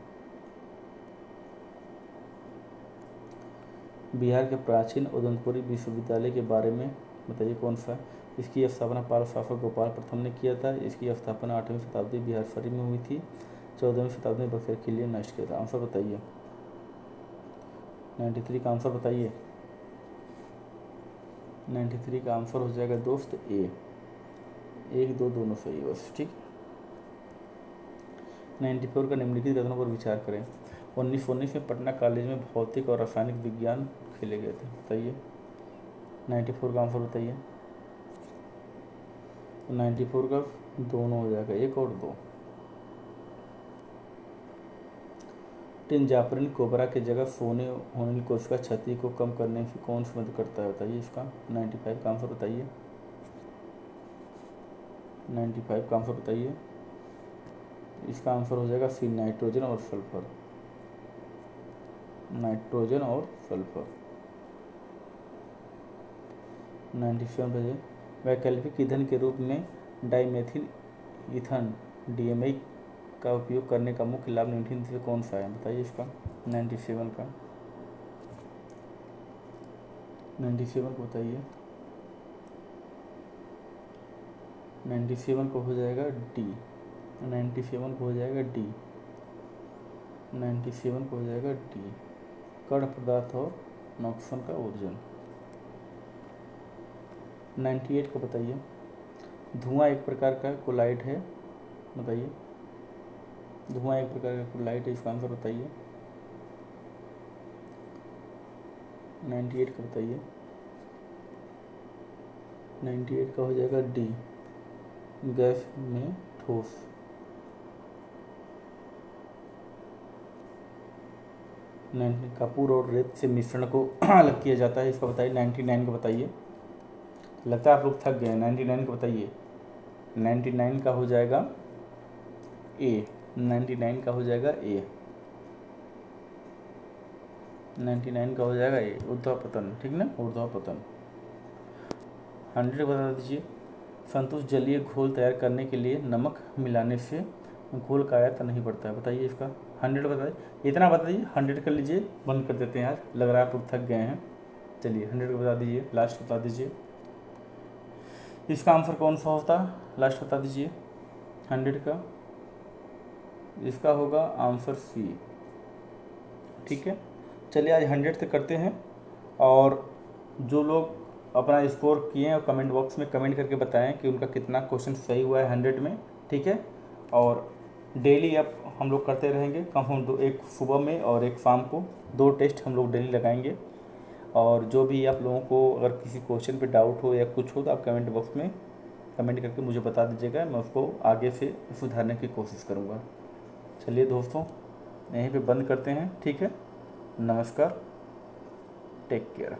बिहार के प्राचीन उदंतपुरी विश्वविद्यालय के बारे में बताइए कौन सा। इसकी स्थापना पाल शासक गोपाल प्रथम ने किया था। इसकी स्थापना 8वीं शताब्दी बिहार शरीफ में हुई थी। 14वीं शताब्दी में बक्सर किले नष्ट किया था। आंसर बताइए। 93 का आंसर बताइए। 93 का आंसर हो जाएगा दोस्त ए, 1 2 दोनों सही है बस, ठीक। 94 का निम्नलिखित कथनों पर विचार करें। 1919 में पटना कॉलेज में भौतिक और रासायनिक विज्ञान खेले गए थे, बताइए। 94 का आंसर बताइए। तो 94 का दोनों हो जाएगा, 1 और 2। टिनजापरिन कोबरा की जगह सोने होने की कोशिका क्षति को कम करने से कौन सी मदद करता है, बताइए इसका। 95 का आंसर बताइए। 95 का आंसर बताइए। इसका आंसर हो जाएगा सी, नाइट्रोजन और सल्फर। नाइट्रोजन और सल्फर। 97 पे वैकल्पिक ईंधन के रूप में डाइमेथिल ईथन डीएमई का उपयोग करने का मुख्य लाभ निम्नलिखित में से कौन सा है, बताइए इसका। 97 का 97 को बताइए। 97 को हो जाएगा डी। 97 को हो जाएगा डी। 97 को हो जाएगा डी, कण पदार्थ और नॉक्सन का ऊर्जन। 98 को बताइए। धुआं एक प्रकार का कोलाइड है, बताइए। धुआं एक प्रकार का कोलाइड है, इसका आंसर बताइए। 98 का बताइए। 98 का हो जाएगा डी, गैस में ठोस। 90 कपूर और रेत से मिश्रण को अलग किया जाता है, इसका बताइए। 99 का बताइए। लगता है आप लोग थक गए हैं। 99 का बताइए। 99 का हो जाएगा ए। 99 का हो जाएगा ए। 99 का हो जाएगा ए, ऊर्ध्वापतन, ठीक ना, ऊर्ध्वापतन। 100 बता दीजिए। संतुष्ट जलीय घोल तैयार करने के लिए नमक मिलाने से घोल का आयत नहीं बढ़ता है, बताइए इसका। 100 बताइए, इतना बताइए। 100 कर लीजिए, बंद कर देते हैं आज, लग रहा है आप लोग थक गए हैं। चलिए 100 का बता दीजिए, लास्ट बता दीजिए। इसका आंसर कौन सा होता है, लास्ट बता दीजिए 100 का। इसका होगा आंसर सी, ठीक है। चलिए आज 100 से करते हैं, और जो लोग अपना स्कोर किए हैं कमेंट बॉक्स में कमेंट करके बताएं कि उनका कितना क्वेश्चन सही हुआ है 100 में, ठीक है। और डेली अब हम लोग करते रहेंगे, कम हम दो, एक सुबह में और एक शाम को, 2 टेस्ट हम लोग डेली लगाएंगे। और जो भी आप लोगों को अगर किसी क्वेश्चन पे डाउट हो या कुछ हो तो आप कमेंट बॉक्स में कमेंट करके मुझे बता दीजिएगा, मैं उसको आगे से सुधारने की कोशिश करूँगा। चलिए दोस्तों, यहीं पे बंद करते हैं, ठीक है। नमस्कार, टेक केयर।